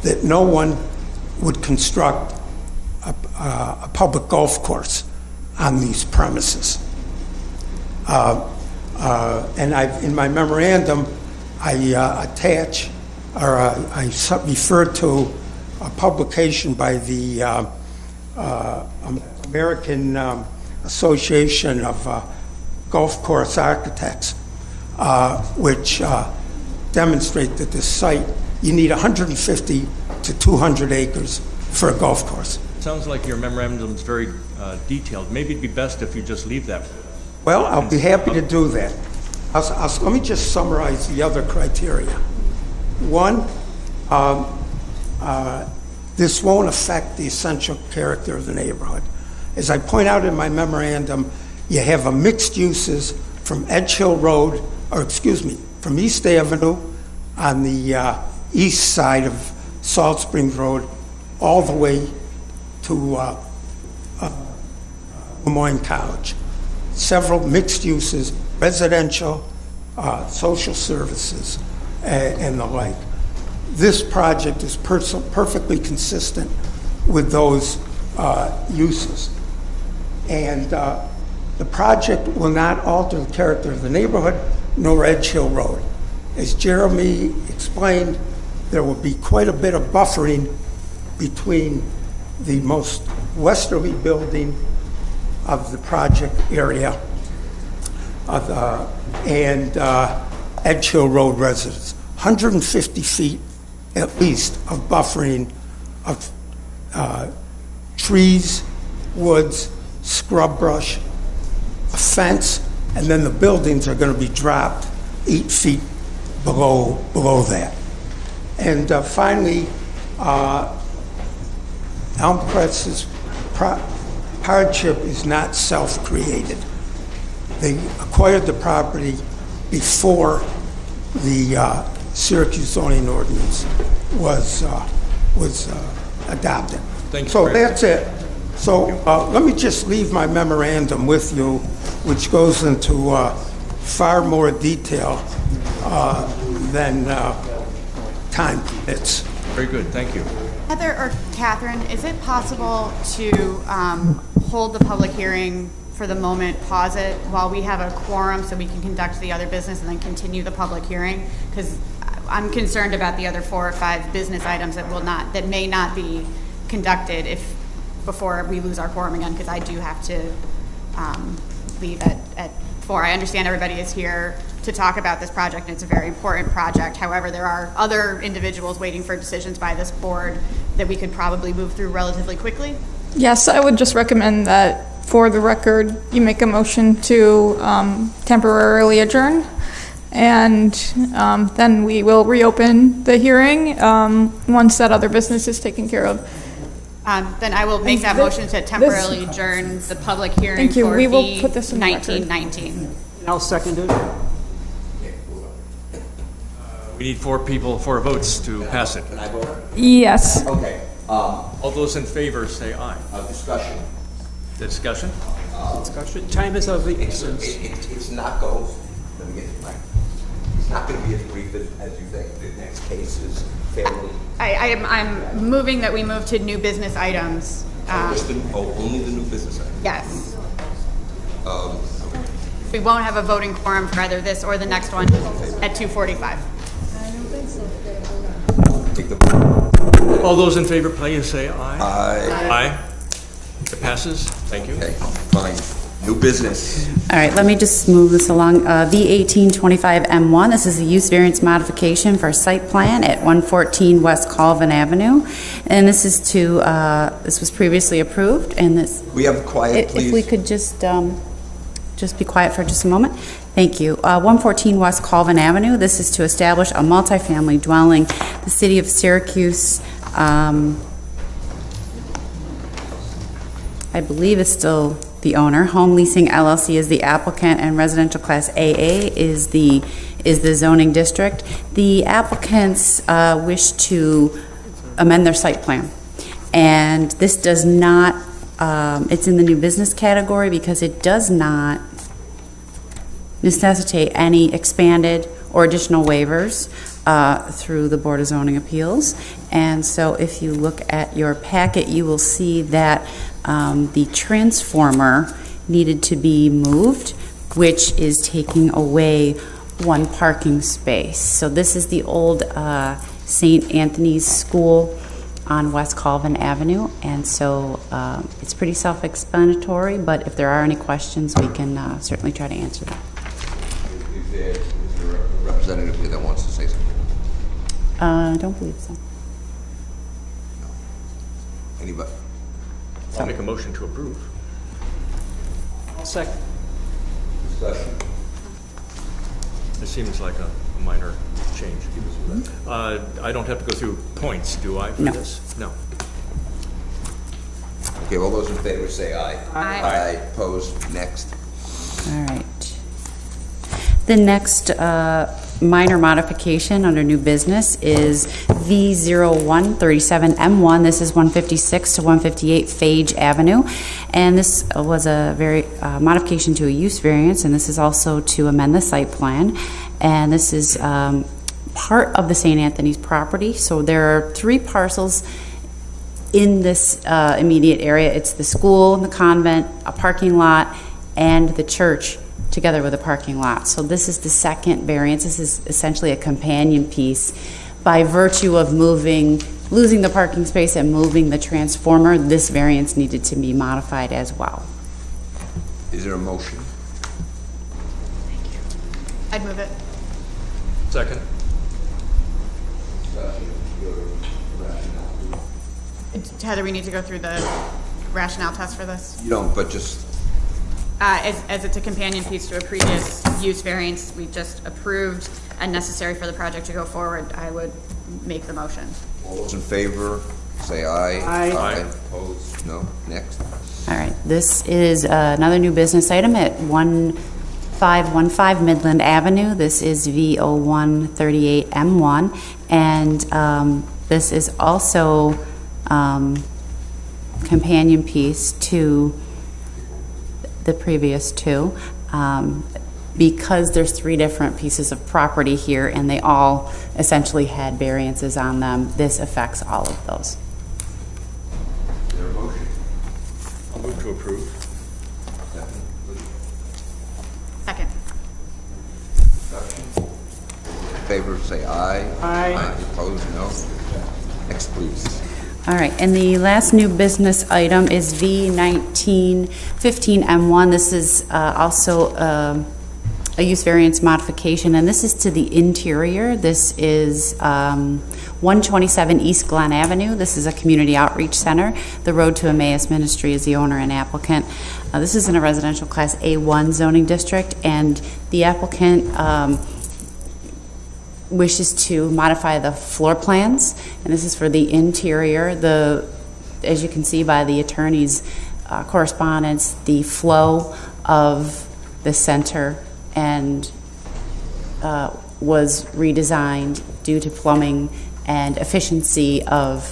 that no one would construct a public golf course on these premises. And in my memorandum, I attach, or I refer to a publication by the American Association of Golf Course Architects, which demonstrate that this site, you need 150 to 200 acres for a golf course. Sounds like your memorandum is very detailed. Maybe it'd be best if you just leave that. Well, I'll be happy to do that. Let me just summarize the other criteria. One, this won't affect the essential character of the neighborhood. As I point out in my memorandum, you have a mixed uses from Edge Hill Road, from East Avenue on the east side of Salt Springs Road, all the way to Des Moines College. Several mixed uses, residential, social services, and the like. This project is perfectly consistent with those uses. And the project will not alter the character of the neighborhood nor Edge Hill Road. As Jeremy explained, there will be quite a bit of buffering between the most westerly building of the project area and Edge Hill Road residents. 150 feet at least of buffering of trees, woods, scrub brush, a fence, and then the buildings are going to be dropped 8 feet below that. And finally, Elmcrest's hardship is not self-created. They acquired the property before the Syracuse zoning ordinance was adopted. Thanks, so Greg. that's it. So let me just leave my memorandum with you, which goes into far more detail than time permits. Very good, thank you. Heather or Catherine, is it possible to hold the public hearing for the moment, pause it while we have a quorum so we can conduct the other business and then continue the public hearing, because I'm concerned about the other 4 or 5 business items that may not be conducted before we lose our quorum again, because I do have to leave at 4. I understand everybody is here to talk about this project, and it's a very important project. However, there are other individuals waiting for decisions by this board that we could probably move through relatively quickly. Yes, I would just recommend that, for the record, you make a motion to temporarily adjourn, and then we will reopen the hearing once that other business is taken care of. Then I will make that motion to temporarily adjourn the public hearing Thank you. for We will put this in the record. 1919. I'll second it. We need 4 votes to pass it. Can I vote? Yes. Okay. All those in favor say aye. Discussion. Discussion? Discussion. Time is of the essence. It's not going. Let me get it right. It's not going to be as brief as you think. The next case is fairly. I'm moving that we move to new business items. Only the new business item. Yes. We won't have a voting quorum for either this or the next one at 2:45. Take the vote. All those in favor, please say aye. Aye. Aye. It passes. Thank you. Okay, fine. New business. All right, let me just move this along. V1825M1, this is a use variance modification for a site plan at 114 West Colvin Avenue. And this is this was previously approved, and this... We have quiet, please. If we could just be quiet for just a moment. Thank you. 114 West Colvin Avenue, this is to establish a multifamily dwelling. The city of Syracuse, I believe is still the owner. Home Leasing LLC is the applicant, and Residential Class AA is the zoning district. The applicants wish to amend their site plan, and this does not. It's in the new business category because it does not necessitate any expanded or additional waivers through the Board of Zoning Appeals. And so if you look at your packet, you will see that the transformer needed to be moved, which is taking away 1 parking space. So this is the old St. Anthony's School on West Colvin Avenue, and so it's pretty self-explanatory, but if there are any questions, we can certainly try to answer them. Is there a representative here that wants to say something? I don't believe so. Anybody? I'll make a motion to approve. I'll second. Discussion. This seems like a minor change. I don't have to go through points, do I, for this? No. Okay, all those in favor say aye. Aye. Aye. Opposed? Next. All right. The next minor modification under new business is V0137M1. This is 156 to 158 Phage Avenue. And this was a modification to a use variance, and this is also to amend the site plan. And this is part of the St. Anthony's property. So there are 3 parcels in this immediate area. It's the school, the convent, a parking lot, and the church, together with a parking lot. So this is the second variance. This is essentially a companion piece. By virtue of losing the parking space and moving the transformer, this variance needed to be modified as well. Is there a motion? I'd move it. Second. Heather, we need to go through the rationale test for this. You don't, but just... As it's a companion piece to a previous use variance we just approved and necessary for the project to go forward, I would make the motion. All those in favor say aye. Aye. Aye. Opposed? No. Next. All right, this is another new business item at 1515 Midland Avenue. This is V0138M1, and this is also companion piece to the previous 2. Because there's 3 different pieces of property here and they all essentially had variances on them, this affects all of those. Is there a motion? I'll move to approve. Second. In favor, say aye. Aye. Opposed, no. Next, please. All right, and the last new business item is V1915M1. This is also a use variance modification, and this is to the interior. This is 127 East Glen Avenue. This is a community outreach center. The Road to Emmaus Ministry is the owner and applicant. This is in a residential class A1 zoning district, and the applicant wishes to modify the floor plans, and this is for the interior. As you can see by the attorney's correspondence, the flow of the center and was redesigned due to plumbing and efficiency of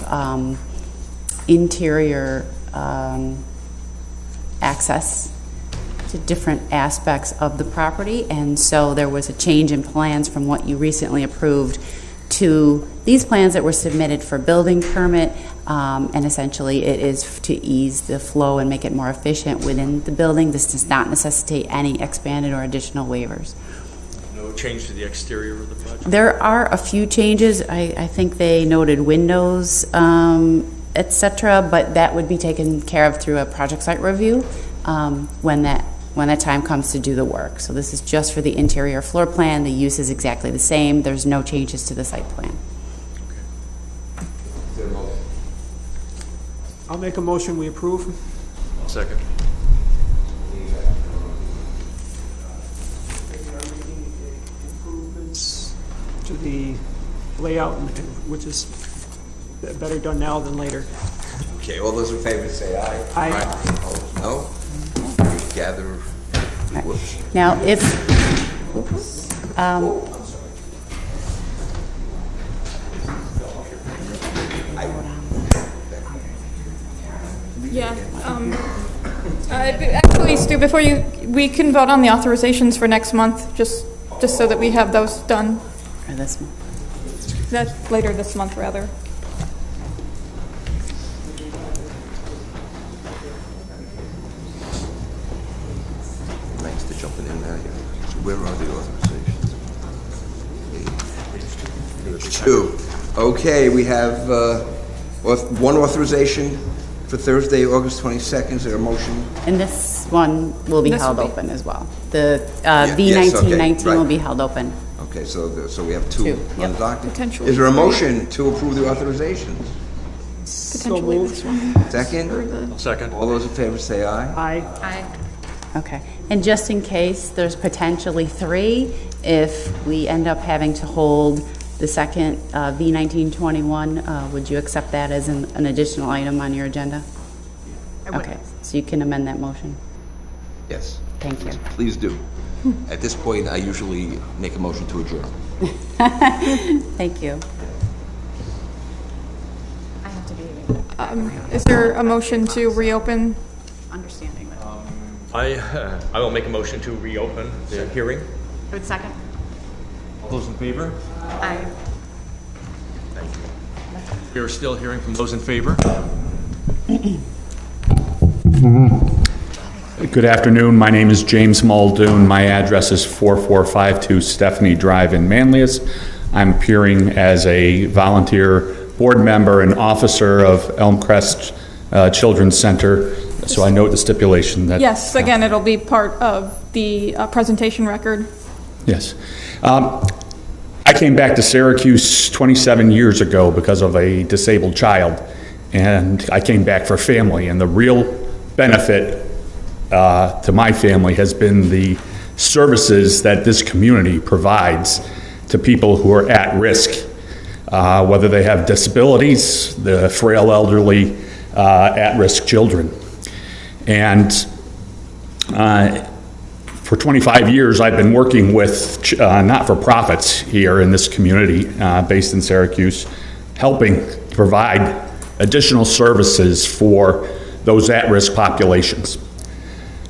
interior access to different aspects of the property, and so there was a change in plans from what you recently approved to these plans that were submitted for building permit, and essentially it is to ease the flow and make it more efficient within the building. This does not necessitate any expanded or additional waivers. No change to the exterior of the project? There are a few changes. I think they noted windows, etc., but that would be taken care of through a project site review when that time comes to do the work. So this is just for the interior floor plan. The use is exactly the same. There's no changes to the site plan. I'll make a motion, we approve. Second. Improvements to the layout, which is better done now than later. Okay, all those in favor say aye. Aye. Opposed, no. Gather. Whoops. Now, if Yeah. Actually, Stu, before we can vote on the authorizations for next month, just so that we have those done. or this one. That's later this month, rather. Thanks for jumping in there. So where are the authorizations? Two. Okay, we have one authorization for Thursday, August 22nd. Is there a motion? And this one will be This held will be- open as well. The yes, okay, V1919 will right. be held open. Okay, so we have two Two, on yep. the docket. Potentially Is there a three. motion to approve the authorizations? Potentially moved. this one. Second? Second. All those in favor say aye. Aye. Okay. And just in case, there's potentially three, if we end up having to hold the second V1921, would you accept that as an additional item on your agenda? I would. Okay, so you can amend that motion. Yes. Thank you. Please do. At this point, I usually make a motion to adjourn. Thank you. I have to be Is there a motion to reopen? understanding that. I will make a motion to reopen the hearing. I would second. All those in favor? Aye. We are still hearing from those in favor. Good afternoon. My name is James Muldoon. My address is 4452 Stephanie Drive in Manlius. I'm appearing as a volunteer board member and officer of Elmcrest Children's Center. So I note the stipulation that... Yes, again, it'll be part of the presentation record. Yes. I came back to Syracuse 27 years ago because of a disabled child, and I came back for family, and the real benefit to my family has been the services that this community provides to people who are at risk, whether they have disabilities, the frail elderly, at-risk children. And for 25 years, I've been working with not-for-profits here in this community based in Syracuse, helping provide additional services for those at-risk populations.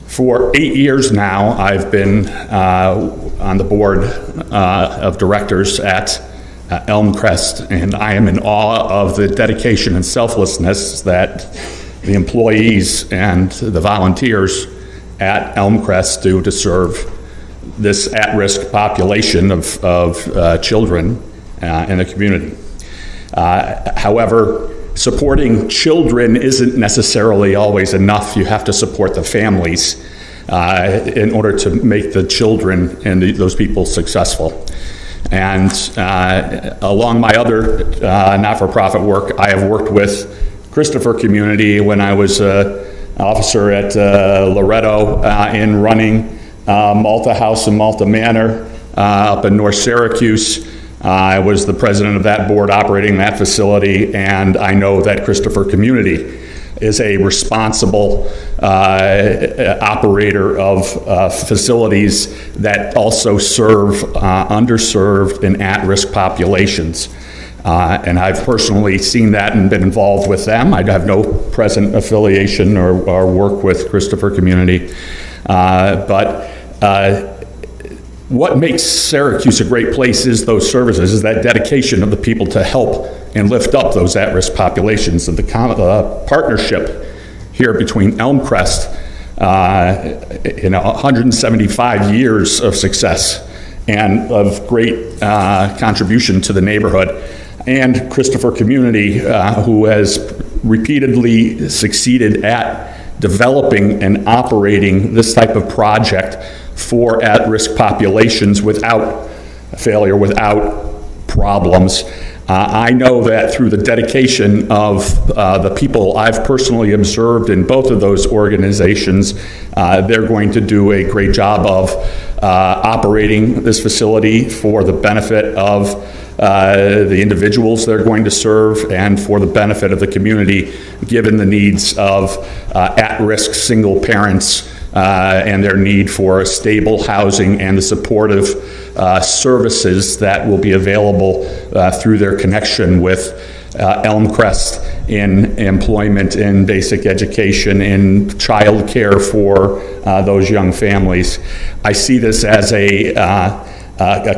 For 8 years now, I've been on the board of directors at Elmcrest, and I am in awe of the dedication and selflessness that the employees and the volunteers at Elmcrest do to serve this at-risk population of children in the community. However, supporting children isn't necessarily always enough. You have to support the families in order to make the children and those people successful. And along my other not-for-profit work, I have worked with Christopher Community when I was an officer at Loretto in running Malta House and Malta Manor up in North Syracuse. I was the president of that board operating that facility, and I know that Christopher Community is a responsible operator of facilities that also serve underserved and at-risk populations. And I've personally seen that and been involved with them. I have no present affiliation or work with Christopher Community. But what makes Syracuse a great place is those services, is that dedication of the people to help and lift up those at-risk populations. And the partnership here between Elmcrest, 175 years of success and of great contribution to the neighborhood, and Christopher Community, who has repeatedly succeeded at developing and operating this type of project for at-risk populations without failure, without problems. I know that through the dedication of the people I've personally observed in both of those organizations, they're going to do a great job of operating this facility for the benefit of the individuals they're going to serve and for the benefit of the community, given the needs of at-risk single parents and their need for stable housing and the supportive services that will be available through their connection with Elmcrest in employment, in basic education, in child care for those young families. I see this as a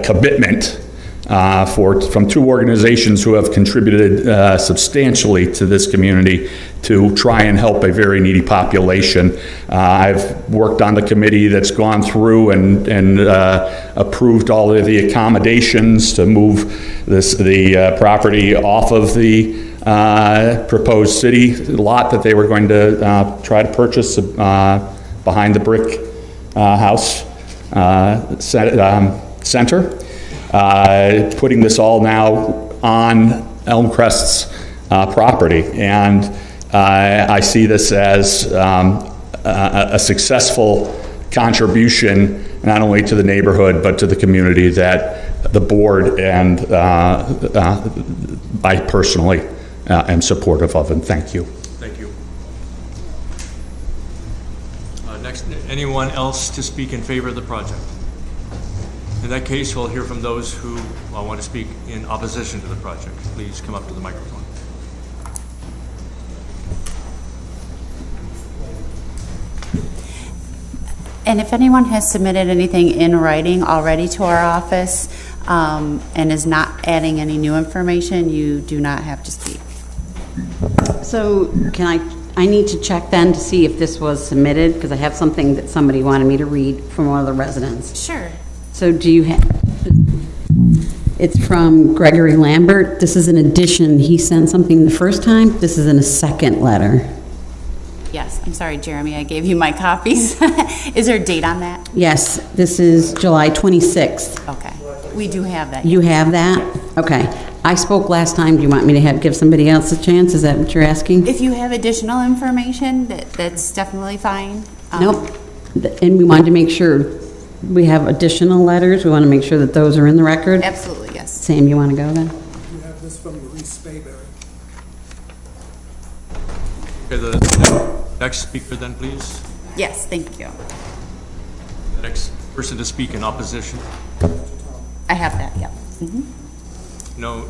commitment from two organizations who have contributed substantially to this community to try and help a very needy population. I've worked on the committee that's gone through and approved all of the accommodations to move the property off of the proposed city lot that they were going to try to purchase behind the brick house center. Putting this all now on Elmcrest's property, and I see this as a successful contribution not only to the neighborhood but to the community that the board and I personally am supportive of, and thank you. Thank you. Next, anyone else to speak in favor of the project? In that case, we'll hear from those who want to speak in opposition to the project. Please come up to the microphone. And if anyone has submitted anything in writing already to our office and is not adding any new information, you do not have to speak. So I need to check then to see if this was submitted, because I have something that somebody wanted me to read from one of the residents. Sure. So do you have, it's from Gregory Lambert. This is an addition. He sent something the first time. This is in a second letter. Yes, I'm sorry, Jeremy, I gave you my copies. Is there a date on that? Yes, this is July 26th. Okay, we do have that. You have that? Okay. I spoke last time. Do you want me to give somebody else a chance? Is that what you're asking? If you have additional information, that's definitely fine. Nope. And we wanted to make sure we have additional letters. We want to make sure that those are in the record. Absolutely, yes. Sam, you want to go then? You have this from Louise Spayberry. Okay, the next speaker then, please. Yes, thank you. The next person to speak in opposition. I have that, yeah. Mm-hmm. No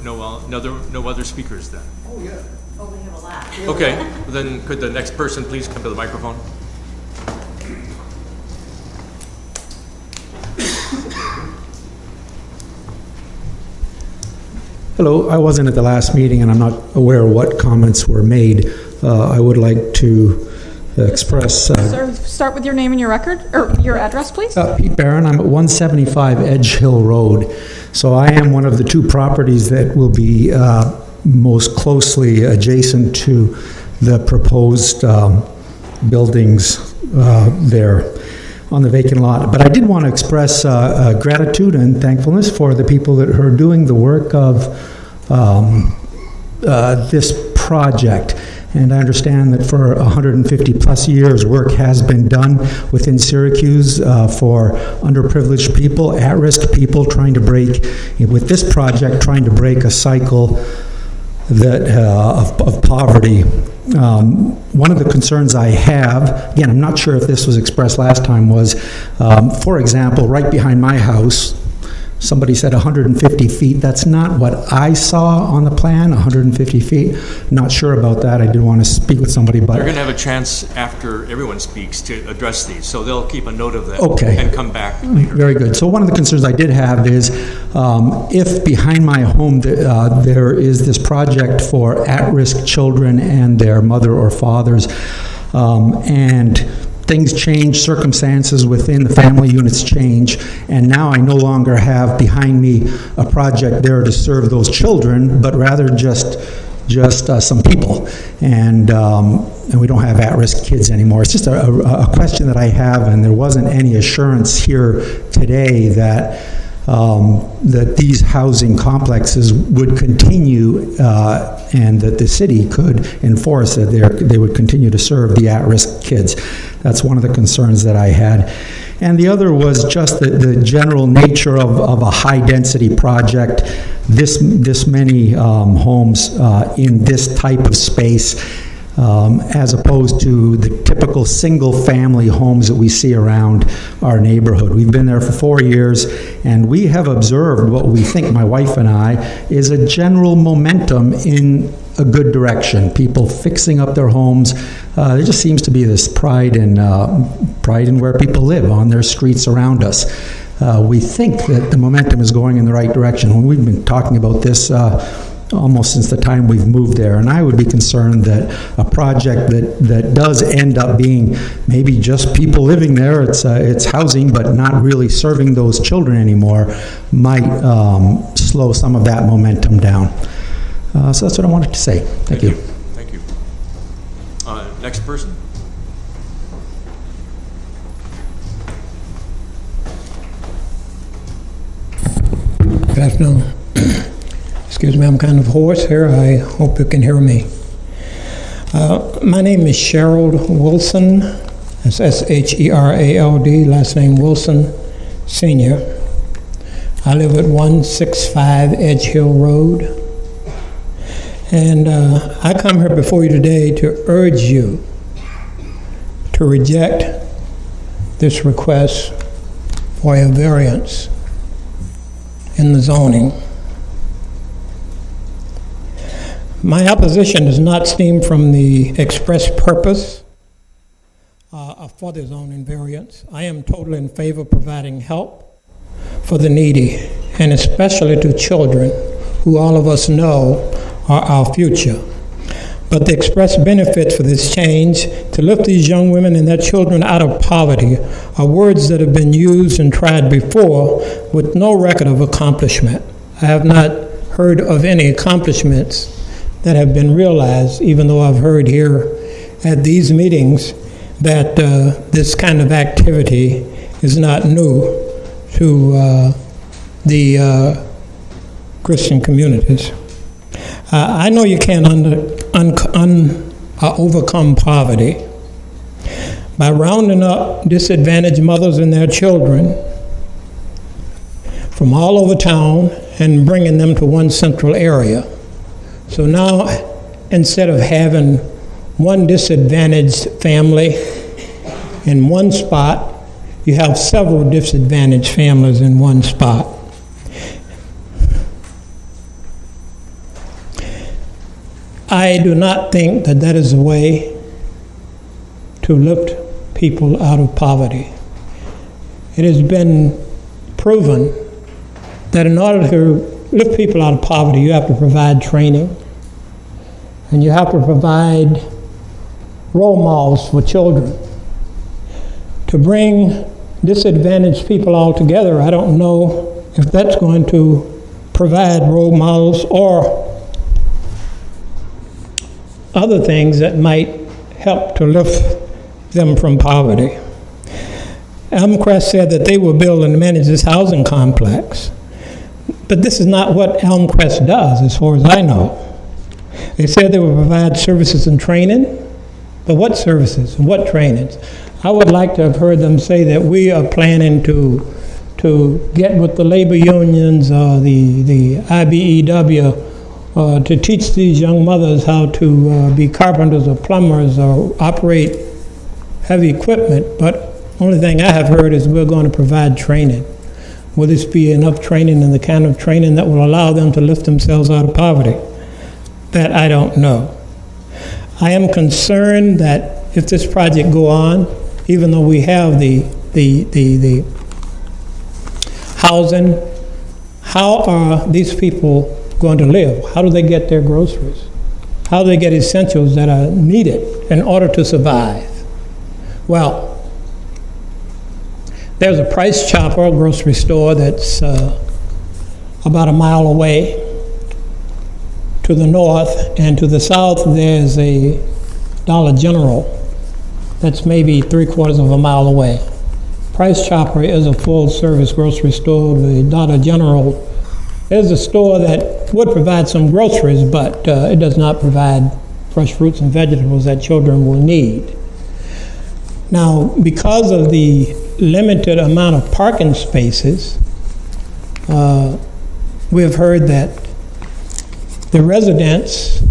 other speakers then? Oh, yeah. Oh, we have a lot. Okay, then could the next person please come to the microphone? Hello, I wasn't at the last meeting and I'm not aware what comments were made. I would like to express. Sir, start with your name and your record, or your address, please. Pete Barron, I'm at 175 Edge Hill Road. So I am one of the two properties that will be most closely adjacent to the proposed buildings there on the vacant lot. But I did want to express gratitude and thankfulness for the people that are doing the work of this project. And I understand that for 150 plus years, work has been done within Syracuse for underprivileged people, at-risk people, trying to break, with this project, trying to break a cycle that of poverty. One of the concerns I have, again, I'm not sure if this was expressed last time, was, for example, right behind my house, somebody said 150 feet. That's not what I saw on the plan, 150 feet. Not sure about that. I did want to speak with somebody, but... You're going to have a chance after everyone speaks to address these, so they'll keep a note of that and come back later. Very good. So one of the concerns I did have is if behind my home there is this project for at-risk children and their mother or fathers, and things change, circumstances within the family units change, and now I no longer have behind me a project there to serve those children, but rather just some people, and we don't have at-risk kids anymore. It's just a question that I have, and there wasn't any assurance here today that these housing complexes would continue and that the city could enforce that they would continue to serve the at-risk kids. That's one of the concerns that I had. And the other was just the general nature of a high-density project, this many homes in this type of space, as opposed to the typical single-family homes that we see around our neighborhood. We've been there for 4 years, and we have observed what we think, my wife and I, is a general momentum in a good direction. People fixing up their homes. There just seems to be this pride in where people live, on their streets around us. We think that the momentum is going in the right direction. When we've been talking about this almost since the time we've moved there, and I would be concerned that a project that does end up being maybe just people living there, it's housing, but not really serving those children anymore, might slow some of that momentum down. So that's what I wanted to say. Thank you. Thank you. Next person. Good afternoon. Excuse me, I'm kind of hoarse here. I hope you can hear me. My name is Sherald Wilson. That's S-H-E-R-A-L-D, last name Wilson, Senior. I live at 165 Edge Hill Road. And I come here before you today to urge you to reject this request for a variance in the zoning. My opposition does not stem from the express purpose for the zoning variance. I am totally in favor of providing help for the needy, and especially to children, who all of us know are our future. But the express benefits for this change, to lift these young women and their children out of poverty, are words that have been used and tried before with no record of accomplishment. I have not heard of any accomplishments that have been realized, even though I've heard here at these meetings that this kind of activity is not new to the Christian communities. I know you can't overcome poverty by rounding up disadvantaged mothers and their children from all over town and bringing them to one central area. So now, instead of having one disadvantaged family in one spot, you have several disadvantaged families in one spot. I do not think that that is a way to lift people out of poverty. It has been proven that in order to lift people out of poverty, you have to provide training, and you have to provide role models for children. To bring disadvantaged people all together, I don't know if that's going to provide role models or other things that might help to lift them from poverty. Elmcrest said that they will build and manage this housing complex, but this is not what Elmcrest does, as far as I know. They said they will provide services and training, but what services and what trainings? I would like to have heard them say that we are planning to get with the labor unions, the IBEW, to teach these young mothers how to be carpenters or plumbers or operate heavy equipment, but only thing I have heard is we're going to provide training. Will this be enough training and the kind of training that will allow them to lift themselves out of poverty? That I don't know. I am concerned that if this project go on, even though we have the housing, how are these people going to live? How do they get their groceries? How do they get essentials that are needed in order to survive? Well, there's a Price Chopper grocery store that's about a mile away. To the north and to the south, there's a Dollar General that's maybe 3/4 of a mile away. Price Chopper is a full-service grocery store. The Dollar General is a store that would provide some groceries, but it does not provide fresh fruits and vegetables that children will need. Now, because of the limited amount of parking spaces, we have heard that the residents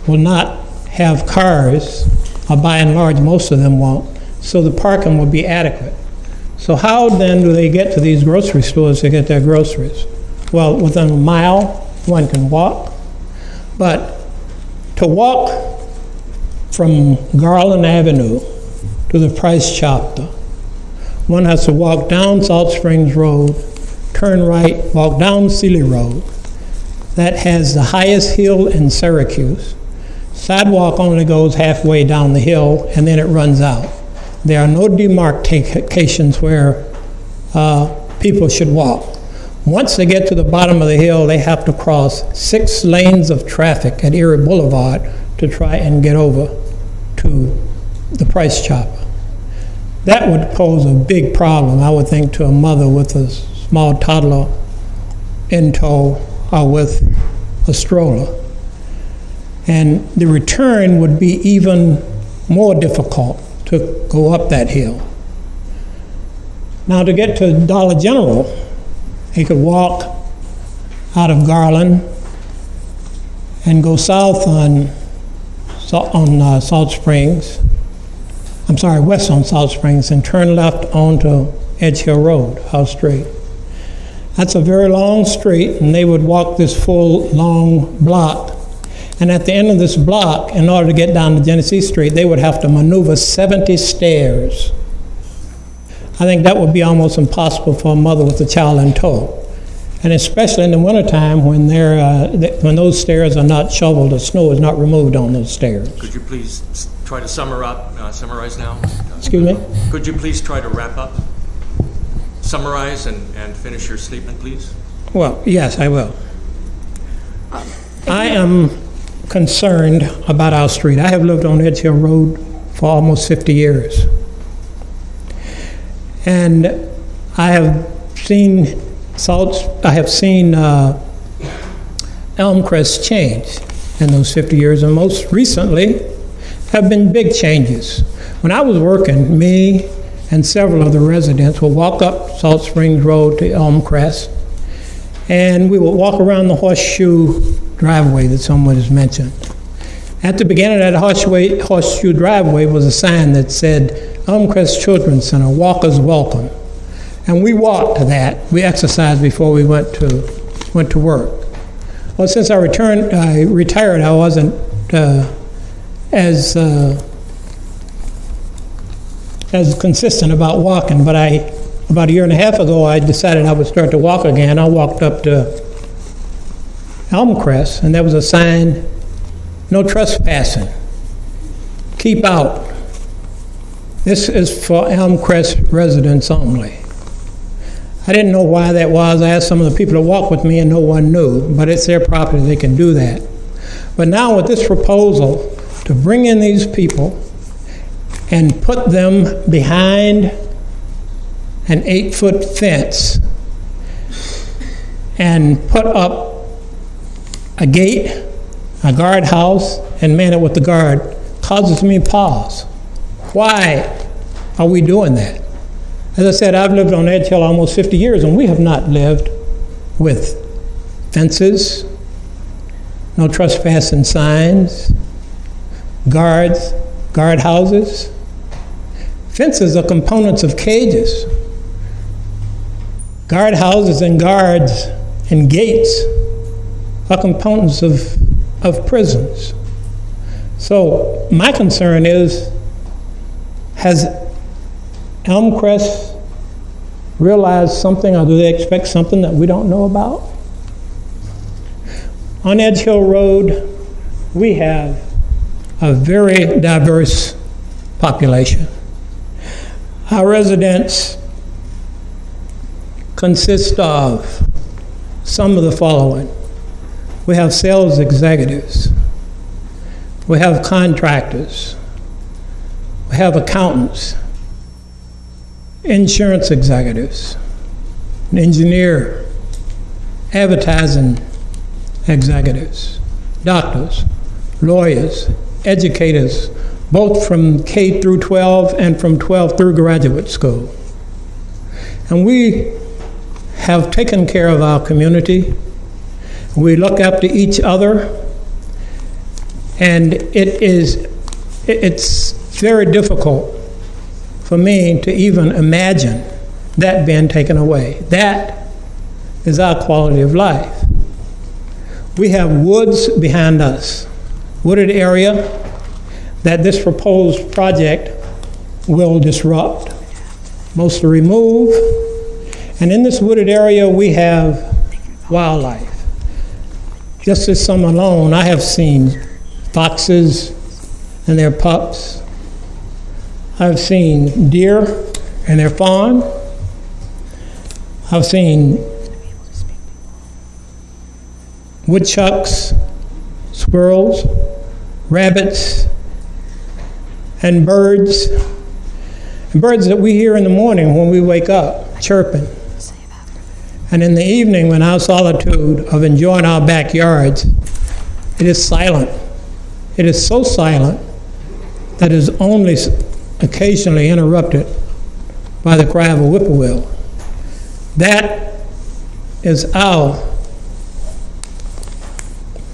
will not have cars, or by and large, most of them won't, so the parking will be adequate. So how then do they get to these grocery stores to get their groceries? Well, within a mile, one can walk, but to walk from Garland Avenue to the Price Chopper, one has to walk down Salt Springs Road, turn right, walk down Sealy Road. That has the highest hill in Syracuse. Sidewalk only goes halfway down the hill and then it runs out. There are no demarcations where people should walk. Once they get to the bottom of the hill, they have to cross 6 lanes of traffic at Erie Boulevard to try and get over to the Price Chopper. That would pose a big problem, I would think, to a mother with a small toddler in tow or with a stroller. And the return would be even more difficult to go up that hill. Now, to get to Dollar General, he could walk out of Garland and go south on Salt Springs. I'm sorry, west on Salt Springs, and turn left onto Edge Hill Road, House Street. That's a very long street, and they would walk this full, long block. And at the end of this block, in order to get down to Genesee Street, they would have to maneuver 70 stairs. I think that would be almost impossible for a mother with a child in tow. And especially in the wintertime when when those stairs are not shoveled, or snow is not removed on those stairs. Could you please try to summarize now? Excuse me? Could you please try to wrap up? Summarize and finish your statement, please. Well, yes, I will. I am concerned about our street. I have lived on Edge Hill Road for almost 50 years. And I have seen Elmcrest change in those 50 years, and most recently have been big changes. When I was working, me and several of the residents would walk up Salt Springs Road to Elmcrest, and we would walk around the horseshoe driveway that someone has mentioned. At the beginning of that horseshoe driveway was a sign that said, Elmcrest Children's Center, walkers welcome. And we walked to that. We exercised before we went to work. Well, since I retired, I wasn't as consistent about walking, but about a year and a half ago, I decided I would start to walk again. I walked up to Elmcrest, and there was a sign, no trespassing. keep out. This is for Elmcrest residents only. I didn't know why that was. I asked some of the people to walk with me and no one knew, but it's their property, they can do that. But now with this proposal to bring in these people and put them behind an 8-foot fence and put up a gate, a guardhouse, and man it with the guard, causes me pause. Why are we doing that? As I said, I've lived on Edge Hill almost 50 years, and we have not lived with fences, no trespassing signs, guards, guardhouses. Fences are components of cages. Guardhouses and guards and gates are components of prisons. So my concern is, has Elmcrest realized something, or do they expect something that we don't know about? On Edge Hill Road, we have a very diverse population. Our residents consist of some of the following. We have sales executives. We have contractors. We have accountants, insurance executives, an engineer, advertising executives, doctors, lawyers, educators, both from K through 12 and from 12 through graduate school. And we have taken care of our community. We look after each other, and it's very difficult for me to even imagine that being taken away. That is our quality of life. We have woods behind us, wooded area that this proposed project will disrupt, mostly remove. And in this wooded area, we have wildlife. Just this summer alone, I have seen foxes and their pups. I've seen deer and their fawn. I've seen woodchucks, squirrels, rabbits, and birds. And birds that we hear in the morning when we wake up, chirping. And in the evening, when our solitude of enjoying our backyards, it is silent. It is so silent that it is only occasionally interrupted by the cry of a whippoorwill. That is our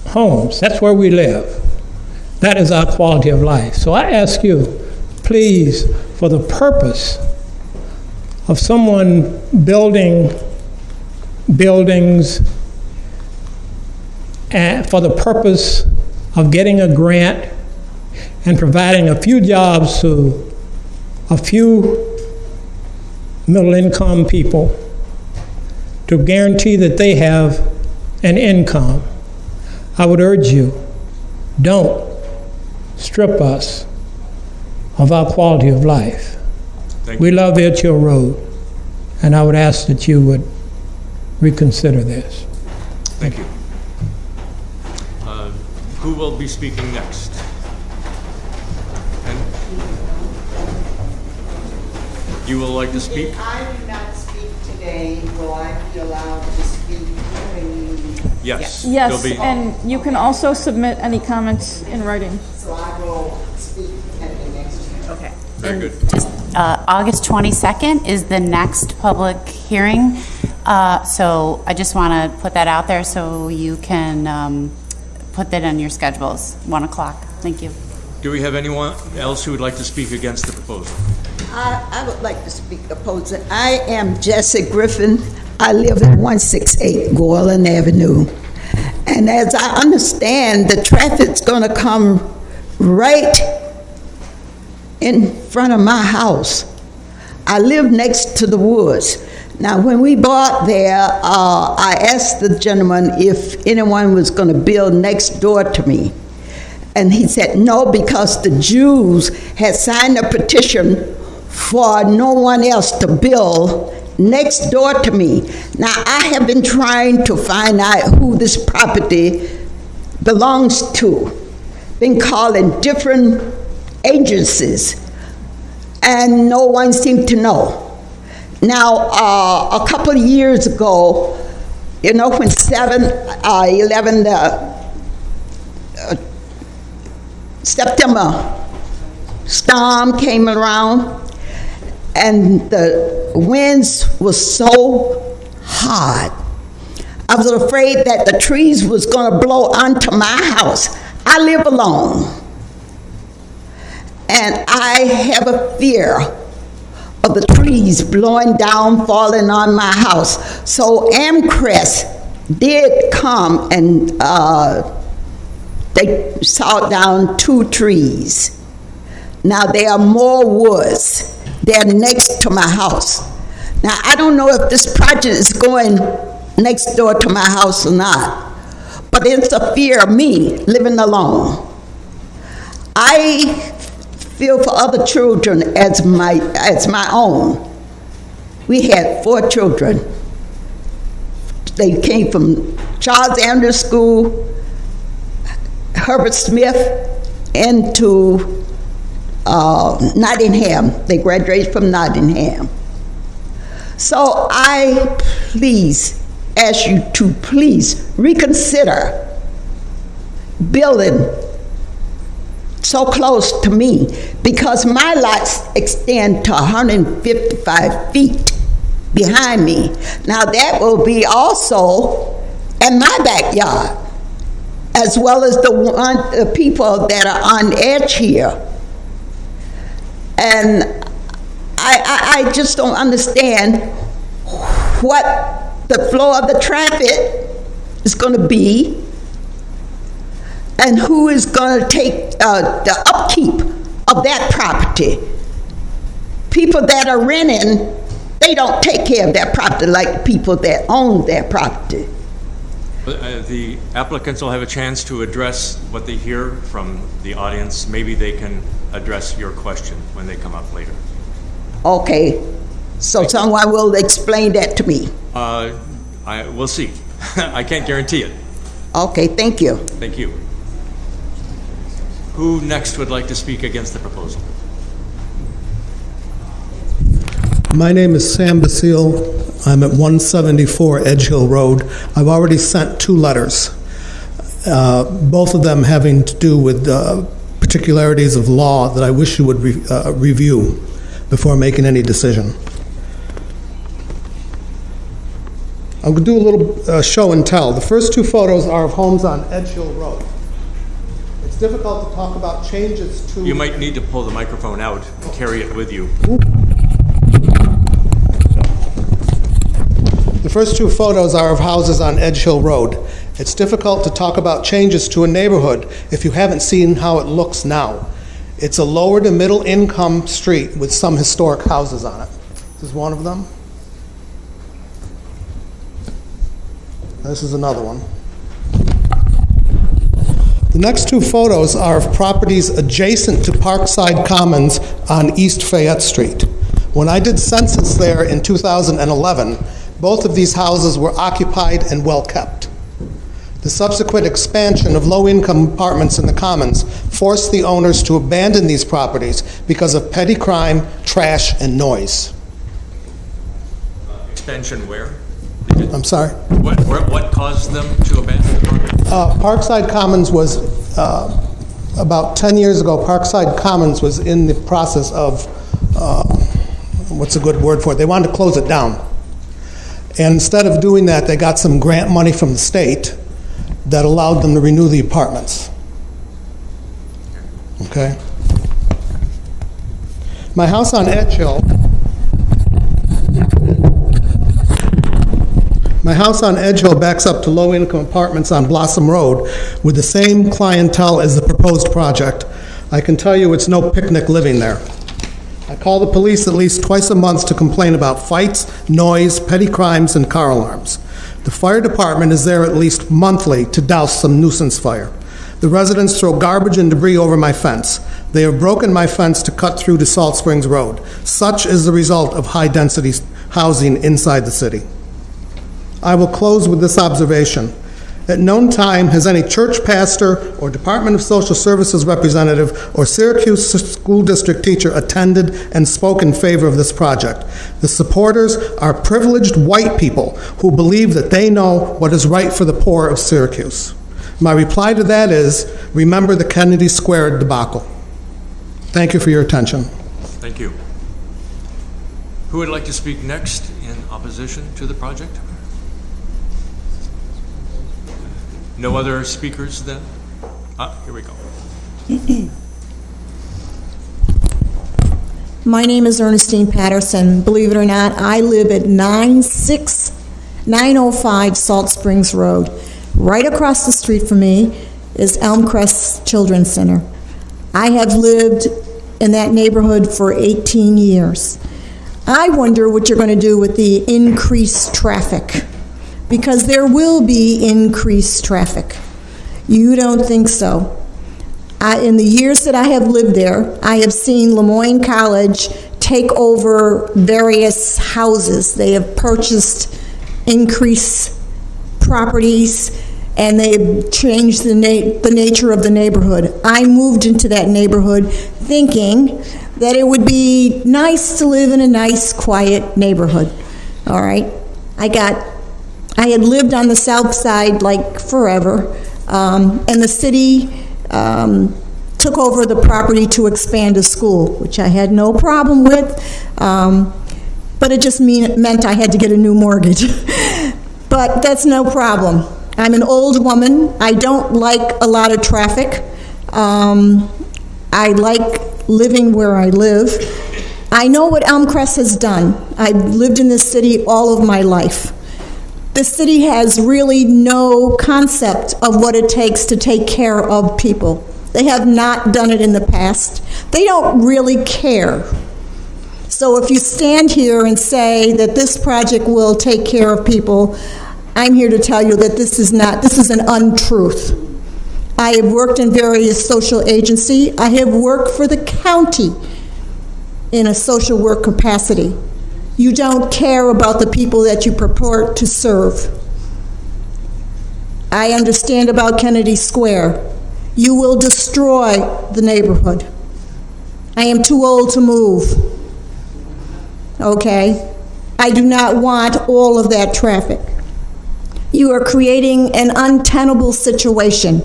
homes. That's where we live. That is our quality of life. So I ask you, please, for the purpose of someone building buildings, and for the purpose of getting a grant and providing a few jobs to a few middle-income people to guarantee that they have an income, I would urge you, don't strip us of our quality of life. We love Edge Hill Road, and I would ask that you would reconsider this. Thank you. Who will be speaking next? And you will like to speak? If I do not speak today, will I be allowed to speak? Yes. Yes, and you can also submit any comments in writing. So I will speak at the next meeting. Okay. Very good. August 22nd is the next public hearing. So I just want to put that out there so you can put that on your schedules, 1 o'clock. Thank you. Do we have anyone else who would like to speak against the proposal? I would like to speak opposing. I am Jessie Griffin. I live at 168 Gorland Avenue. And as I understand, the traffic's going to come right in front of my house. I live next to the woods. Now, when we bought there, I asked the gentleman if anyone was going to build next door to me. And he said, no, because the Jews had signed a petition for no one else to build next door to me. Now, I have been trying to find out who this property belongs to. Been calling different agencies, and no one seemed to know. Now, a couple of years ago, you know, when 11 September storm came around, and the winds were so hard, I was afraid that the trees was going to blow onto my house. I live alone, and I have a fear of the trees blowing down, falling on my house. So Amcrest did come, and they sawed down 2 trees. Now there are more woods. They're next to my house. Now I don't know if this project is going next door to my house or not, but it's a fear of me living alone. I feel for other children as my own. We had 4 children. They came from Charles Andrews School, Herbert Smith, and to Nottingham. They graduated from Nottingham. So I please ask you to please reconsider building so close to me, because my lots extend to 155 feet behind me. Now that will be also in my backyard, as well as the people that are on edge here. And I just don't understand what the flow of the traffic is going to be, and who is going to take the upkeep of that property. People that are renting, they don't take care of their property like people that own their property. The applicants will have a chance to address what they hear from the audience. Maybe they can address your question when they come up later. Okay, so someone will explain that to me. We'll see. I can't guarantee it. Okay, thank you. Thank you. Who next would like to speak against the proposal? My name is Sam Basile. I'm at 174 Edge Hill Road. I've already sent 2 letters, both of them having to do with particularities of law that I wish you would review before making any decision. I'm going to do a little show and tell. The first 2 photos are of homes on Edge Hill Road. It's difficult to talk about changes to... You might need to pull the microphone out and carry it with you. The first 2 photos are of houses on Edge Hill Road. It's difficult to talk about changes to a neighborhood if you haven't seen how it looks now. It's a lower to middle income street with some historic houses on it. This is one of them. This is another one. The next 2 photos are of properties adjacent to Parkside Commons on East Fayette Street. When I did census there in 2011, both of these houses were occupied and well kept. The subsequent expansion of low-income apartments in the Commons forced the owners to abandon these properties because of petty crime, trash, and noise. Expansion where? I'm sorry? What caused them to abandon the property? Parkside Commons was, about 10 years ago, Parkside Commons was in the process of, what's a good word for it? They wanted to close it down. And instead of doing that, they got some grant money from the state that allowed them to renew the apartments. Okay? My house on Edge Hill, backs up to low-income apartments on Blossom Road with the same clientele as the proposed project. I can tell you it's no picnic living there. I call the police at least twice a month to complain about fights, noise, petty crimes, and car alarms. The fire department is there at least monthly to douse some nuisance fire. The residents throw garbage and debris over my fence. They have broken my fence to cut through to Salt Springs Road. Such is the result of high-density housing inside the city. I will close with this observation. At no time has any church pastor or Department of Social Services representative or Syracuse School District teacher attended and spoke in favor of this project. The supporters are privileged white people who believe that they know what is right for the poor of Syracuse. My reply to that is, remember the Kennedy Square debacle. Thank you for your attention. Thank you. Who would like to speak next in opposition to the project? No other speakers then? Here we go. My name is Ernestine Patterson. Believe it or not, I live at 905 Salt Springs Road. Right across the street from me is Elmcrest Children's Center. I have lived in that neighborhood for 18 years. I wonder what you're going to do with the increased traffic, because there will be increased traffic. You don't think so? In the years that I have lived there, I have seen Lemoyne College take over various houses. They have purchased increased properties, and they have changed the nature of the neighborhood. I moved into that neighborhood thinking that it would be nice to live in a nice, quiet neighborhood. All right? I had lived on the south side like forever, and the city took over the property to expand a school, which I had no problem with, but it just meant I had to get a new mortgage. But that's no problem. I'm an old woman. I don't like a lot of traffic. I like living where I live. I know what Elmcrest has done. I've lived in this city all of my life. The city has really no concept of what it takes to take care of people. They have not done it in the past. They don't really care. So if you stand here and say that this project will take care of people, I'm here to tell you that this is an untruth. I have worked in various social agencies. I have worked for the county in a social work capacity. You don't care about the people that you purport to serve. I understand about Kennedy Square. You will destroy the neighborhood. I am too old to move. Okay? I do not want all of that traffic. You are creating an untenable situation.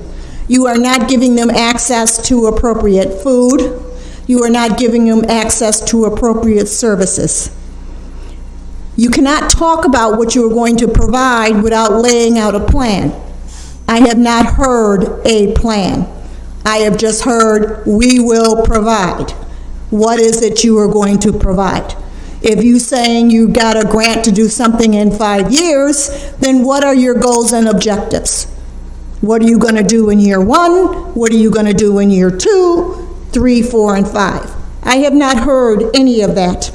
You are not giving them access to appropriate food. You are not giving them access to appropriate services. You cannot talk about what you are going to provide without laying out a plan. I have not heard a plan. I have just heard, we will provide. What is it you are going to provide? If you're saying you got a grant to do something in 5 years, then what are your goals and objectives? What are you going to do in year 1? What are you going to do in year 2, 3, 4, and 5? I have not heard any of that.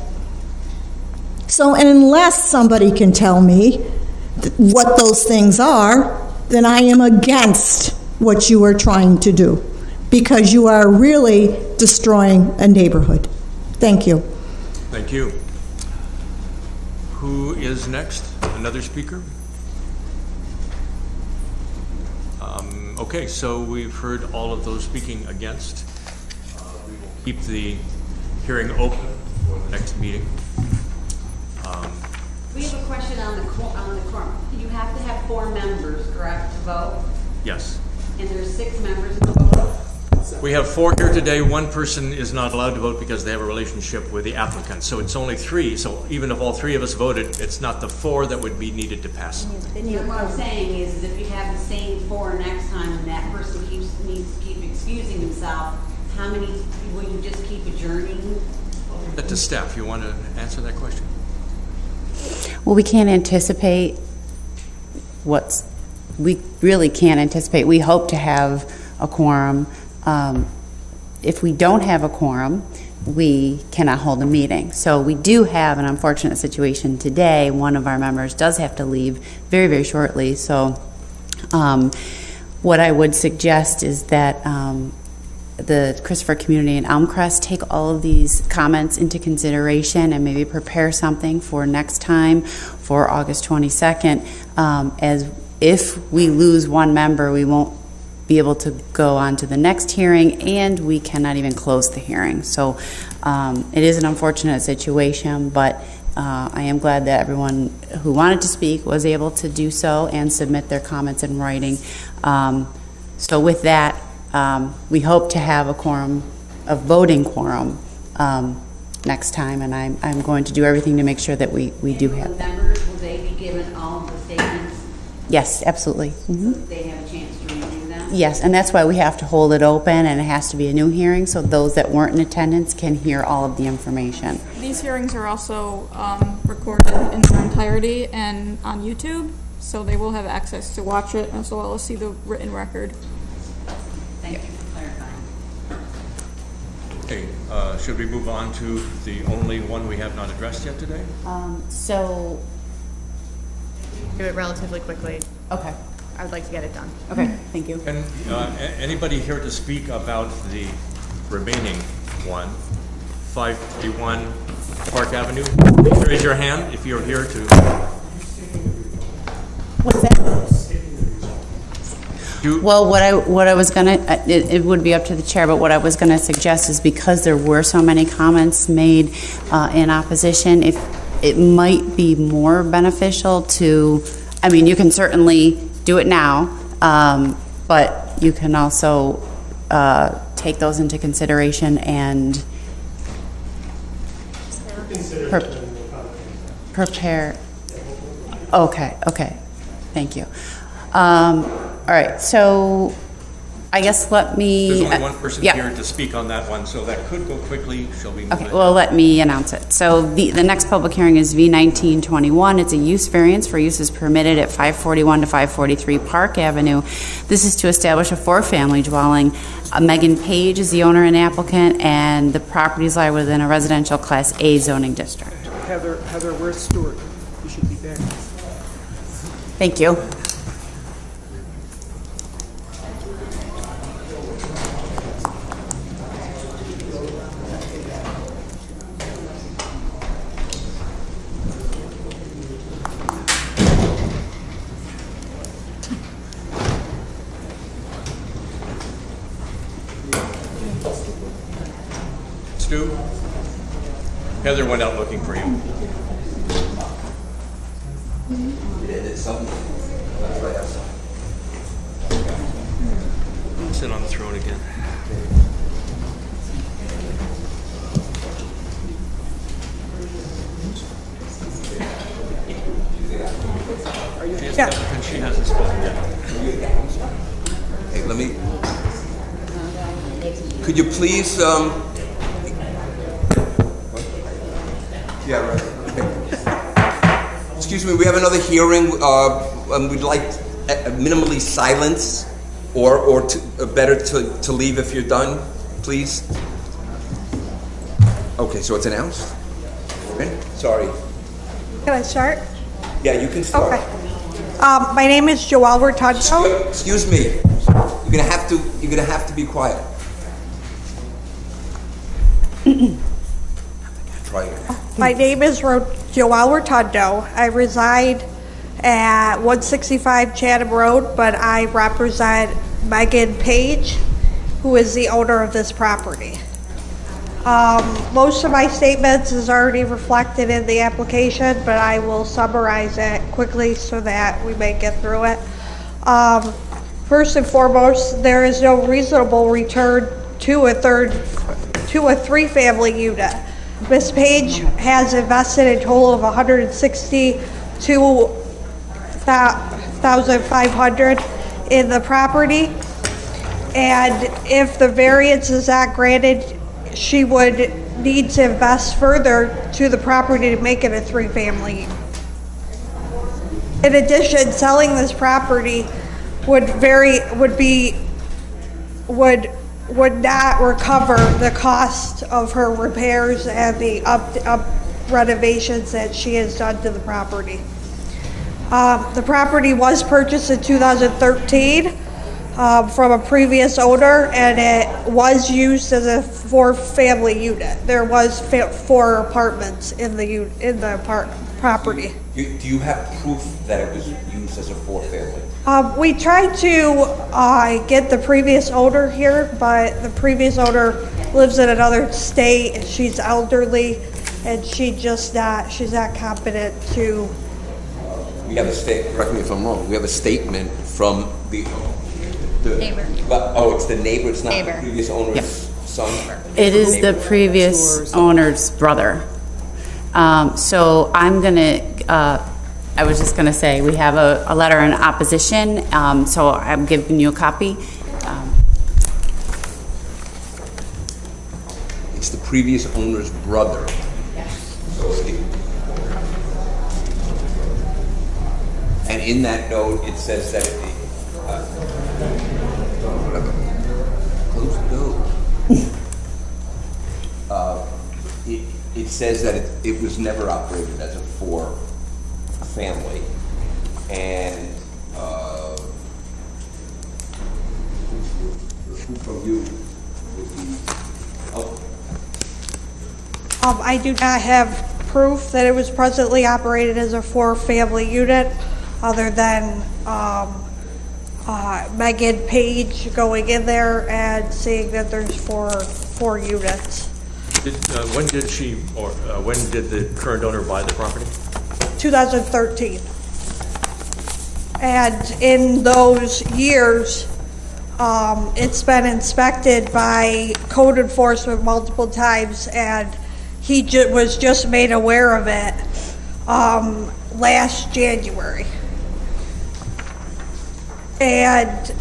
So unless somebody can tell me what those things are, then I am against what you are trying to do, because you are really destroying a neighborhood. Thank you. Thank you. Who is next? Another speaker? Okay, so we've heard all of those speaking against. We will keep the hearing open for the next meeting. We have a question on the quorum. You have to have 4 members, correct, to vote? Yes. And there's 6 members in the vote? We have 4 here today. 1 person is not allowed to vote because they have a relationship with the applicant. So it's only 3. So even if all 3 of us voted, it's not the 4 that would be needed to pass. Then what I'm saying is if you have the same 4 next time and that person needs to keep excusing himself, how many will you just keep adjourning? To staff, you want to answer that question? Well, we can't anticipate we really can't anticipate. We hope to have a quorum. If we don't have a quorum, we cannot hold a meeting. So we do have an unfortunate situation today. One of our members does have to leave very, very shortly. So What I would suggest is that the Christopher community in Elmcrest take all of these comments into consideration and maybe prepare something for next time for August 22nd. As if we lose one member, we won't be able to go on to the next hearing, and we cannot even close the hearing. So it is an unfortunate situation, but I am glad that everyone who wanted to speak was able to do so and submit their comments in writing. So with that, we hope to have a quorum, a voting quorum, next time, and I'm going to do everything to make sure that we do have that. Members, will they be given all the statements? Yes, absolutely. Mm-hmm. So that they have a chance to review them? Yes, and that's why we have to hold it open, and it has to be a new hearing, so those that weren't in attendance can hear all of the information. These hearings are also recorded in their entirety and on YouTube, so they will have access to watch it as well as see the written record. Thank you for clarifying. Okay, should we move on to the only one we have not addressed yet today? So, Do it relatively quickly. okay. I would like to get it done. Okay, thank you. And anybody here to speak about the remaining one, 541 Park Avenue? Please raise your hand if you're here to. What's that? Well, what I was gonna, it would be up to the chair, but what I was gonna suggest is because there were so many comments made in opposition, if it might be more beneficial to, I mean, you can certainly do it now, but you can also take those into consideration and prepare. Okay, thank you. All right, so I guess let me... There's only one person yeah. here to speak on that one, so that could go quickly. Shall we move Okay, it? well, let me announce it. So the next public hearing is V1921. It's a use variance for uses permitted at 541 to 543 Park Avenue. This is to establish a four-family dwelling. Megan Page is the owner and applicant, and the properties lie within a residential Class A zoning district. Heather Worth Stewart, you should be back. Thank you. Stu? Heather went out looking for you. Sit on the throne again. Yeah. She hasn't spoken yet. Hey, let me, could you please, yeah, right. Okay. Excuse me, we have another hearing, and we'd like minimally silence, or better to leave if you're done, please. Okay, so it's announced? Okay, sorry. Can I start? Yeah, you can start. Okay. My name is Joelle Rotundo. Excuse me. You're gonna have to be quiet. Try again. My name is Joelle Rotundo. I reside at 165 Chatham Road, but I represent Megan Page, who is the owner of this property. Most of my statements is already reflected in the application, but I will summarize it quickly so that we may get through it. First and foremost, there is no reasonable return to a three-family unit. Ms. Page has invested a total of $162,500 in the property, and if the variance is not granted, she would need to invest further to the property to make it a three-family. In addition, selling this property would not recover the cost of her repairs and the up renovations that she has done to the property. The property was purchased in 2013. from a previous owner, and it was used as a 4-family unit. There was 4 apartments in the property. Do you have proof that it was used as a 4-family? We tried to get the previous owner here, but the previous owner lives in another state, and she's elderly, and she's not competent to. We have correct me if I'm wrong, we have a statement from the neighbor. It's the neighbor, it's not the previous owner's son? It is the previous owner's brother. So I'm going to, I was just going to say, we have a letter in opposition, so I'm giving you a copy. It's the previous owner's brother. And in that note, it says that close the door. It says that it was never operated as a 4-family, and who from you would be? I do not have proof that it was presently operated as a 4-family unit, other than Megan Page going in there and seeing that there's four units. When did the current owner buy the property? 2013. And in those years, it's been inspected by code enforcement multiple times, and he was just made aware of it last January. And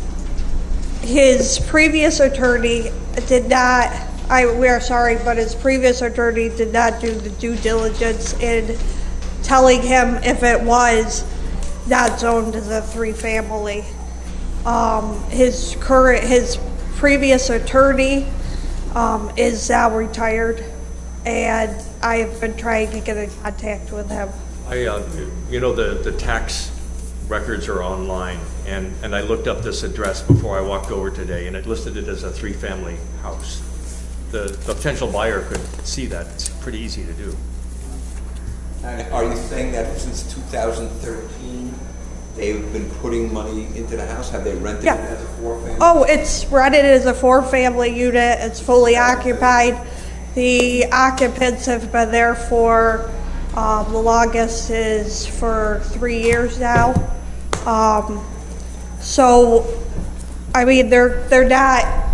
his previous attorney did not, we are sorry, but his previous attorney did not do the due diligence in telling him if it was not zoned as a 3-family. His previous attorney is now retired, and I have been trying to get in contact with him. The tax records are online, and I looked up this address before I walked over today, and it listed it as a 3-family house. The potential buyer could see that. It's pretty easy to do. And are you saying that since 2013, they've been putting money into the house? Have they rented it as a 4-family? Oh, it's rented as a 4-family unit. It's fully occupied. The occupants have been there for, the longest is for 3 years now. So, I mean, they're not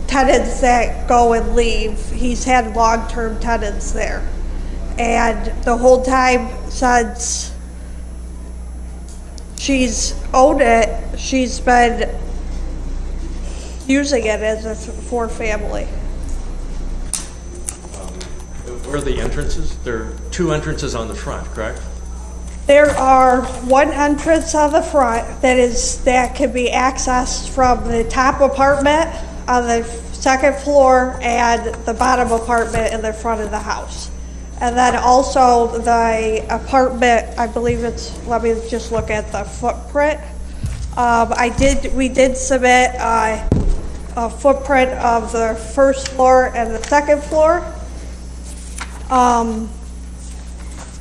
tenants that go and leave. He's had long-term tenants there. And the whole time since she's owned it, she's been using it as a 4-family. Where are the entrances? There are 2 entrances on the front, correct? There are 1 entrance on the front that can be accessed from the top apartment on the 2nd floor and the bottom apartment in the front of the house. And then also the apartment, I believe let me just look at the footprint. We did submit a footprint of the 1st floor and the 2nd floor.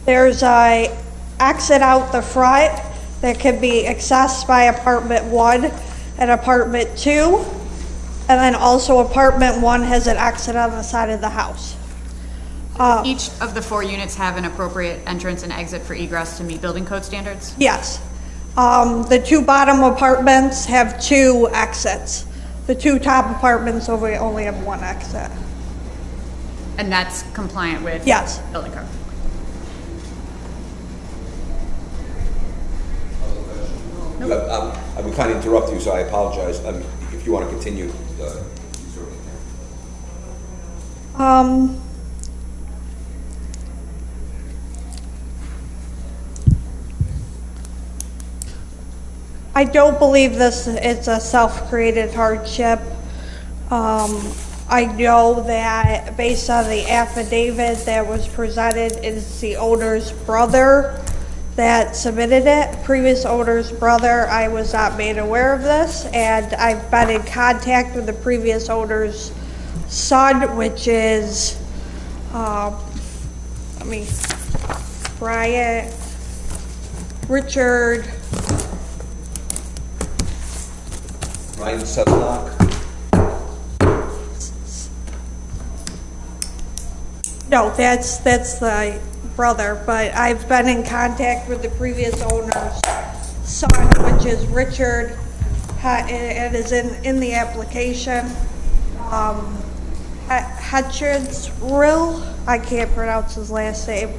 There's a exit out the front that can be accessed by apartment 1 and apartment 2. And then also apartment 1 has an exit on the side of the house. Each of the 4 units have an appropriate entrance and exit for egress to meet building code standards? Yes. The 2 bottom apartments have 2 exits. The 2 top apartments only have 1 exit. And that's compliant with building code? I would kind of interrupt you, so I apologize. If you want to continue, you certainly can. I don't believe this is a self-created hardship. I know that based on the affidavit that was presented, it's the owner's brother that submitted it. Previous owner's brother, I was not made aware of this, and I've been in contact with the previous owner's son, which is, Bryant, Richard. Ryan Sudlock. No, that's the brother, but I've been in contact with the previous owner's son, which is Richard. It is in the application. Hutchinsrill, I can't pronounce his last name.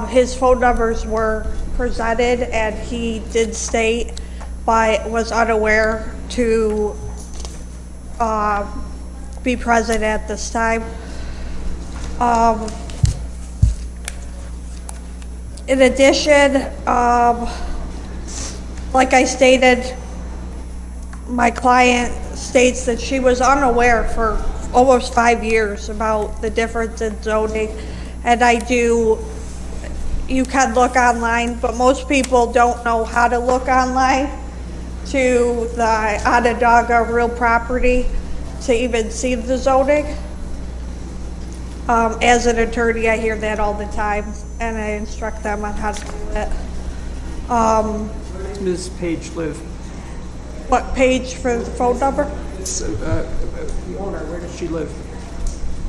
His phone numbers were presented, and he did state, but was unaware to be present at this time. In addition, like I stated, my client states that she was unaware for almost 5 years about the difference in zoning, and you can look online, but most people don't know how to look online to the Onondaga real property to even see the zoning. As an attorney, I hear that all the time, and I instruct them on how to do it. Where does Ms. Page live? What page for the phone number? The owner, where does she live?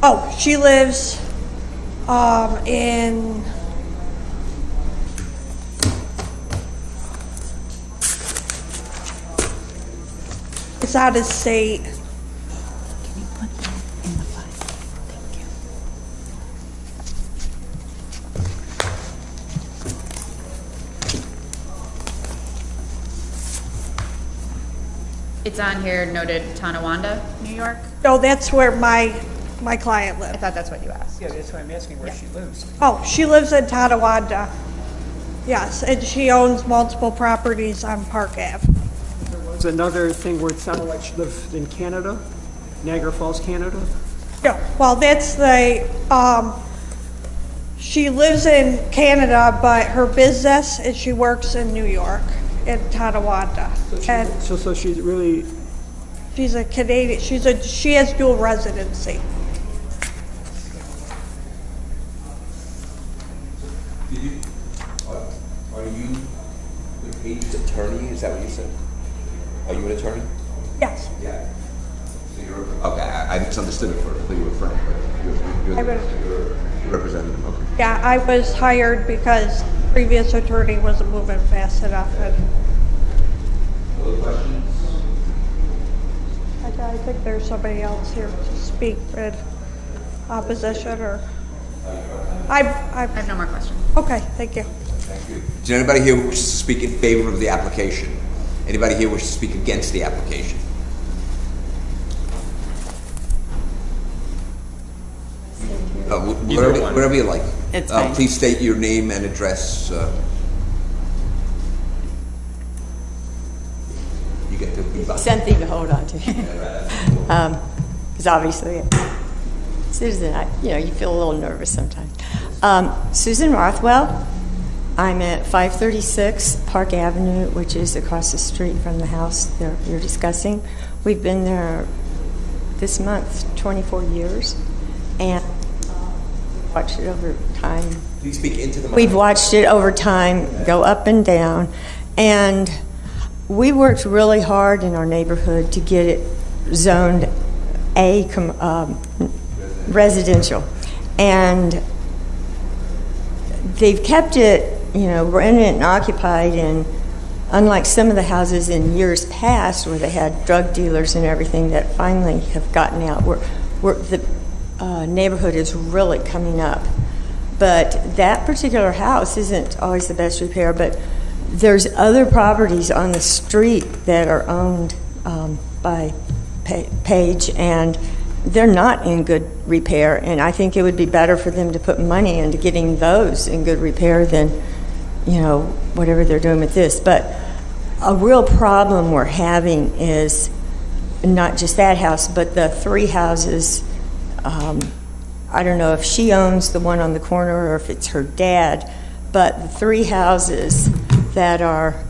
Oh, she lives in it's out of state. It's on here noted Tonawanda, New York. No, that's where my client lives. I thought that's what you asked. Yeah, that's why I'm asking where she lives. Oh, she lives in Tonawanda. Yes, and she owns multiple properties on Park Ave. There was another thing where it sounded like she lived in Canada, Niagara Falls, Canada. Yeah, well, that's she lives in Canada, but her business is she works in New York, in Tonawanda. So she's really... She's a Canadian, she has dual residency. Are you the Page's attorney? Is that what you said? Are you an attorney? Yes. Yeah. So you're, okay, I misunderstood it first. I thought you were a friend, but you're representative. Okay. Yeah, I was hired because the previous attorney wasn't moving fast enough. Other questions? I think there's somebody else here to speak in opposition or... I have no more questions. Okay, thank you. Thank you. Is there anybody here who wishes to speak in favor of the application? Anybody here wishes to speak against the application? Whatever you like. It's fine. Please state your name and address. You get to be something to hold on to. Because obviously, Susan, you feel a little nervous sometimes. Susan Rothwell. I'm at 536 Park Avenue, which is across the street from the house that you're discussing. We've been there this month 24 years, and watched it over time. Please speak into the mic. We've watched it over time go up and down, and we worked really hard in our neighborhood to get it zoned residential, and they've kept it, rented and occupied, and unlike some of the houses in years past where they had drug dealers and everything that finally have gotten out, the neighborhood is really coming up. But that particular house isn't always the best repair, but there's other properties on the street that are owned by Page, and they're not in good repair, and I think it would be better for them to put money into getting those in good repair than, whatever they're doing with this. But a real problem we're having is not just that house, but the three houses. I don't know if she owns the one on the corner or if it's her dad, but the three houses that are,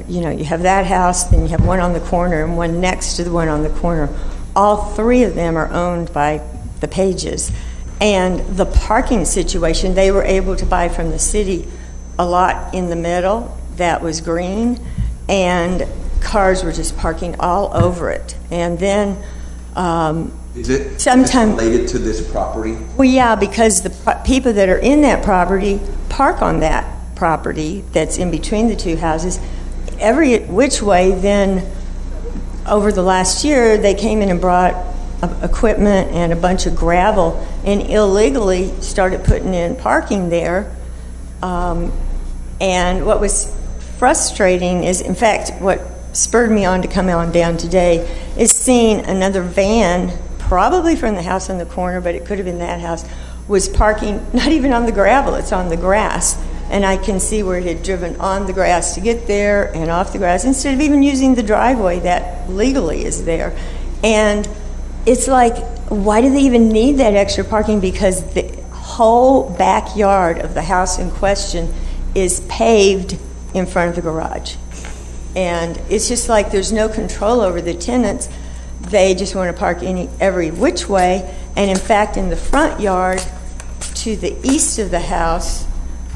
you have that house, then you have one on the corner and one next to the one on the corner. All three of them are owned by the Pages. And the parking situation, they were able to buy from the city a lot in the middle that was green, and cars were just parking all over it. And then Is it sometimes related to this property? Well, yeah, because the people that are in that property park on that property that's in between the two houses every which way. Then over the last year, they came in and brought equipment and a bunch of gravel and illegally started putting in parking there. And what was frustrating is, in fact, what spurred me on to come on down today is seeing another van, probably from the house on the corner, but it could have been that house, was parking not even on the gravel, it's on the grass. And I can see where it had driven on the grass to get there and off the grass instead of even using the driveway that legally is there. And it's like, why do they even need that extra parking? Because the whole backyard of the house in question is paved in front of the garage. And it's just like there's no control over the tenants. They just want to park every which way. And in fact, in the front yard to the east of the house,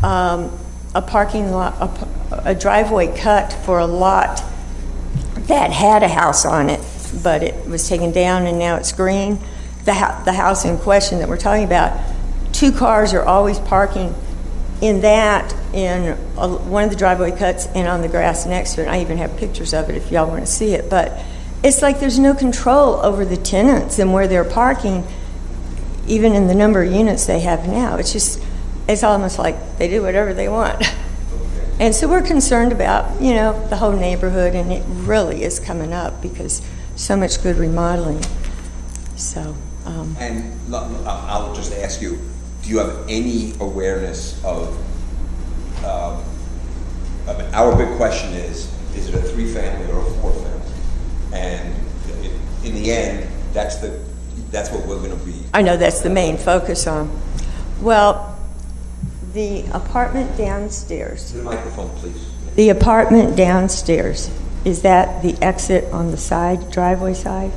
a parking lot, a driveway cut for a lot that had a house on it, but it was taken down and now it's green. The house in question that we're talking about, 2 cars are always parking in one of the driveway cuts and on the grass next to it. I even have pictures of it if y'all want to see it. But it's like there's no control over the tenants and where they're parking, even in the number of units they have now. It's almost like they do whatever they want. And so we're concerned about, the whole neighborhood, and it really is coming up because so much good remodeling. So. And I'll just ask you, do you have any awareness of our big question is it a 3-family or a 4-family? And in the end, that's what we're going to be. I know that's the main focus on. Well, the apartment downstairs. To the microphone, please. The apartment downstairs, is that the exit on the side, driveway side,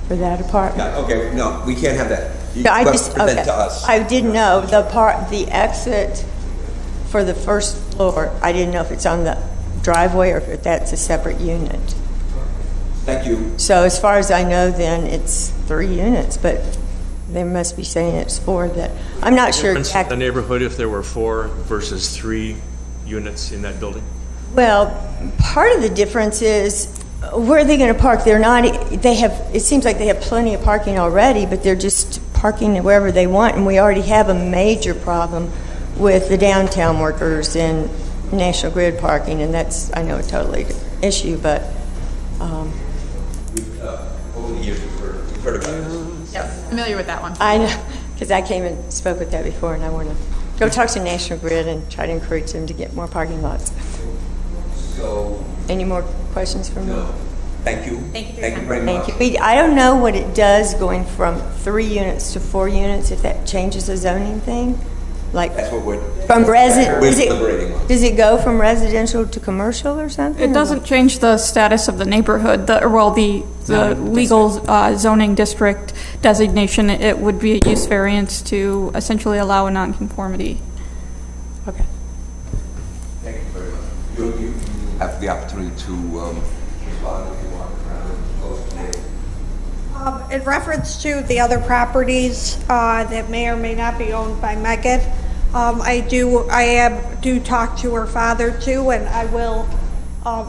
for that apartment? Yeah, okay, no, we can't have that. You I have just to present okay. to us. I didn't know the exit for the first floor. I didn't know if it's on the driveway or if that's a separate unit. Thank you. So as far as I know, then it's 3 units, but they must be saying it's 4. That I'm not sure exactly. The neighborhood, if there were 4 versus 3 units in that building? Well, part of the difference is where are they going to park? They're not. It seems like they have plenty of parking already, but they're just parking wherever they want, and we already have a major problem with the downtown workers and National Grid parking, and that's, I know, a totally different issue, but. Over the years, we've heard about this. Yep, familiar with that one. I know, because I came and spoke with that before, and I want to go talk to National Grid and try to encourage them to get more parking lots. So. Any more questions from me? No. Thank you. Thank you. Thank you very much. Thank you. I don't know what it does going from 3 units to 4 units, if that changes the zoning thing. Like that's what we're from deliberating on. Does it go from residential to commercial or something? It doesn't change the status of the neighborhood, the legal zoning district designation. It would be a use variance to essentially allow a nonconformity. Okay. Thank you very much. You have the opportunity to respond if you want. In reference to the other properties that may or may not be owned by Megan, I do talk to her father too, and I will,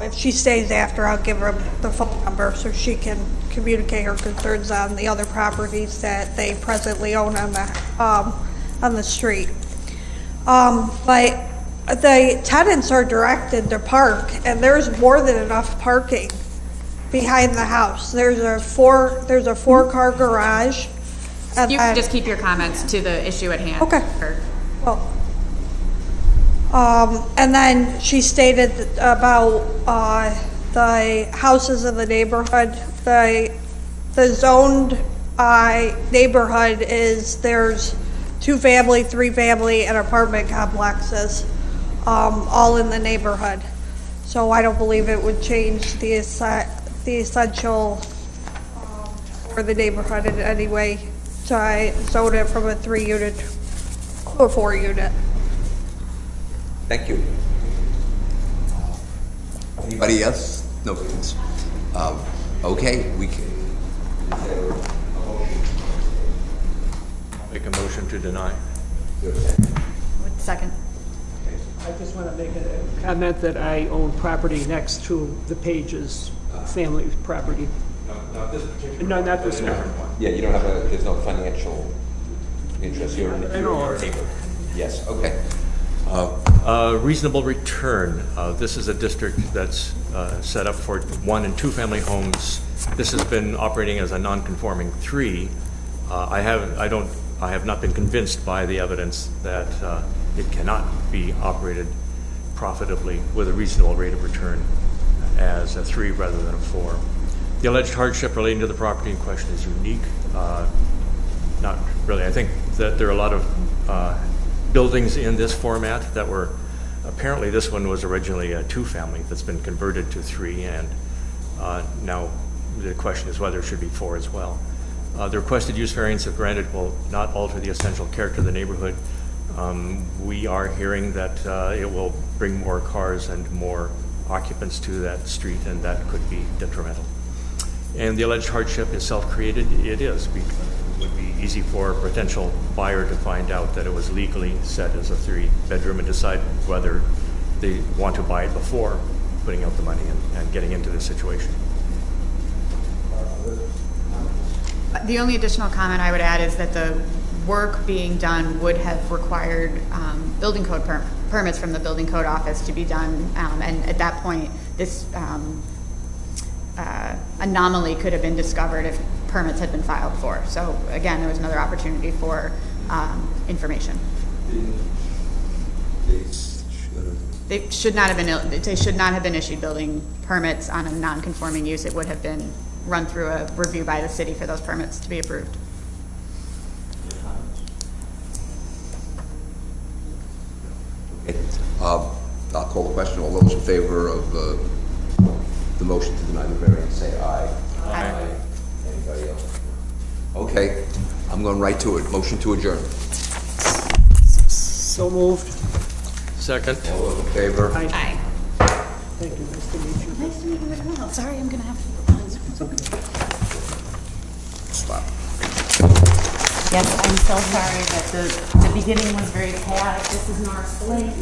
if she stays after, I'll give her the phone number so she can communicate her concerns on the other properties that they presently own on the street. But the tenants are directed to park, and there's more than enough parking behind the house. There's a 4-car garage. And you can just keep your comments to the issue at hand. Okay. Well, and then she stated about the houses in the neighborhood. The zoned neighborhood is there's two-family, three-family, and apartment complexes, all in the neighborhood. So I don't believe it would change the essential for the neighborhood in any way. So I zoned it from a 3-unit to a 4-unit. Thank you. Anybody else? No, please. Okay, we can. Make a motion to deny. Second. I just want to make a comment that I own property next to the Pages family property. Not this particular. No, not this one. Yeah, you don't have a, there's no financial interest here. I know. Yes, okay. Reasonable return. This is a district that's set up for 1- and 2-family homes. This has been operating as a non-conforming 3. I have not been convinced by the evidence that it cannot be operated profitably with a reasonable rate of return as a 3 rather than a 4. The alleged hardship relating to the property in question is unique. Not really. I think that there are a lot of buildings in this format that were, apparently this one was originally a 2-family that's been converted to 3, and now the question is whether it should be 4 as well. The requested use variance, if granted, will not alter the essential character of the neighborhood. We are hearing that it will bring more cars and more occupants to that street, and that could be detrimental. And the alleged hardship is self-created. It is. It would be easy for a potential buyer to find out that it was legally set as a 3-bedroom and decide whether they want to buy it before putting out the money and getting into this situation. The only additional comment I would add is that the work being done would have required building code permits from the building code office to be done, and at that point, this anomaly could have been discovered if permits had been filed for. So again, there was another opportunity for information. They should not have been issued building permits on a non-conforming use. It would have been run through a review by the city for those permits to be approved. Okay. I'll call the question. All those in favor of the motion to deny the variance, say aye. Aye. Anybody else? Okay, I'm going right to it. Motion to adjourn. So moved. Second. All those in favor? Aye. Thank you. Nice to meet you. Nice to meet you as well. Sorry, I'm going to have to. Stop. Yes, I'm so sorry that the beginning was very chaotic. This is North Lake.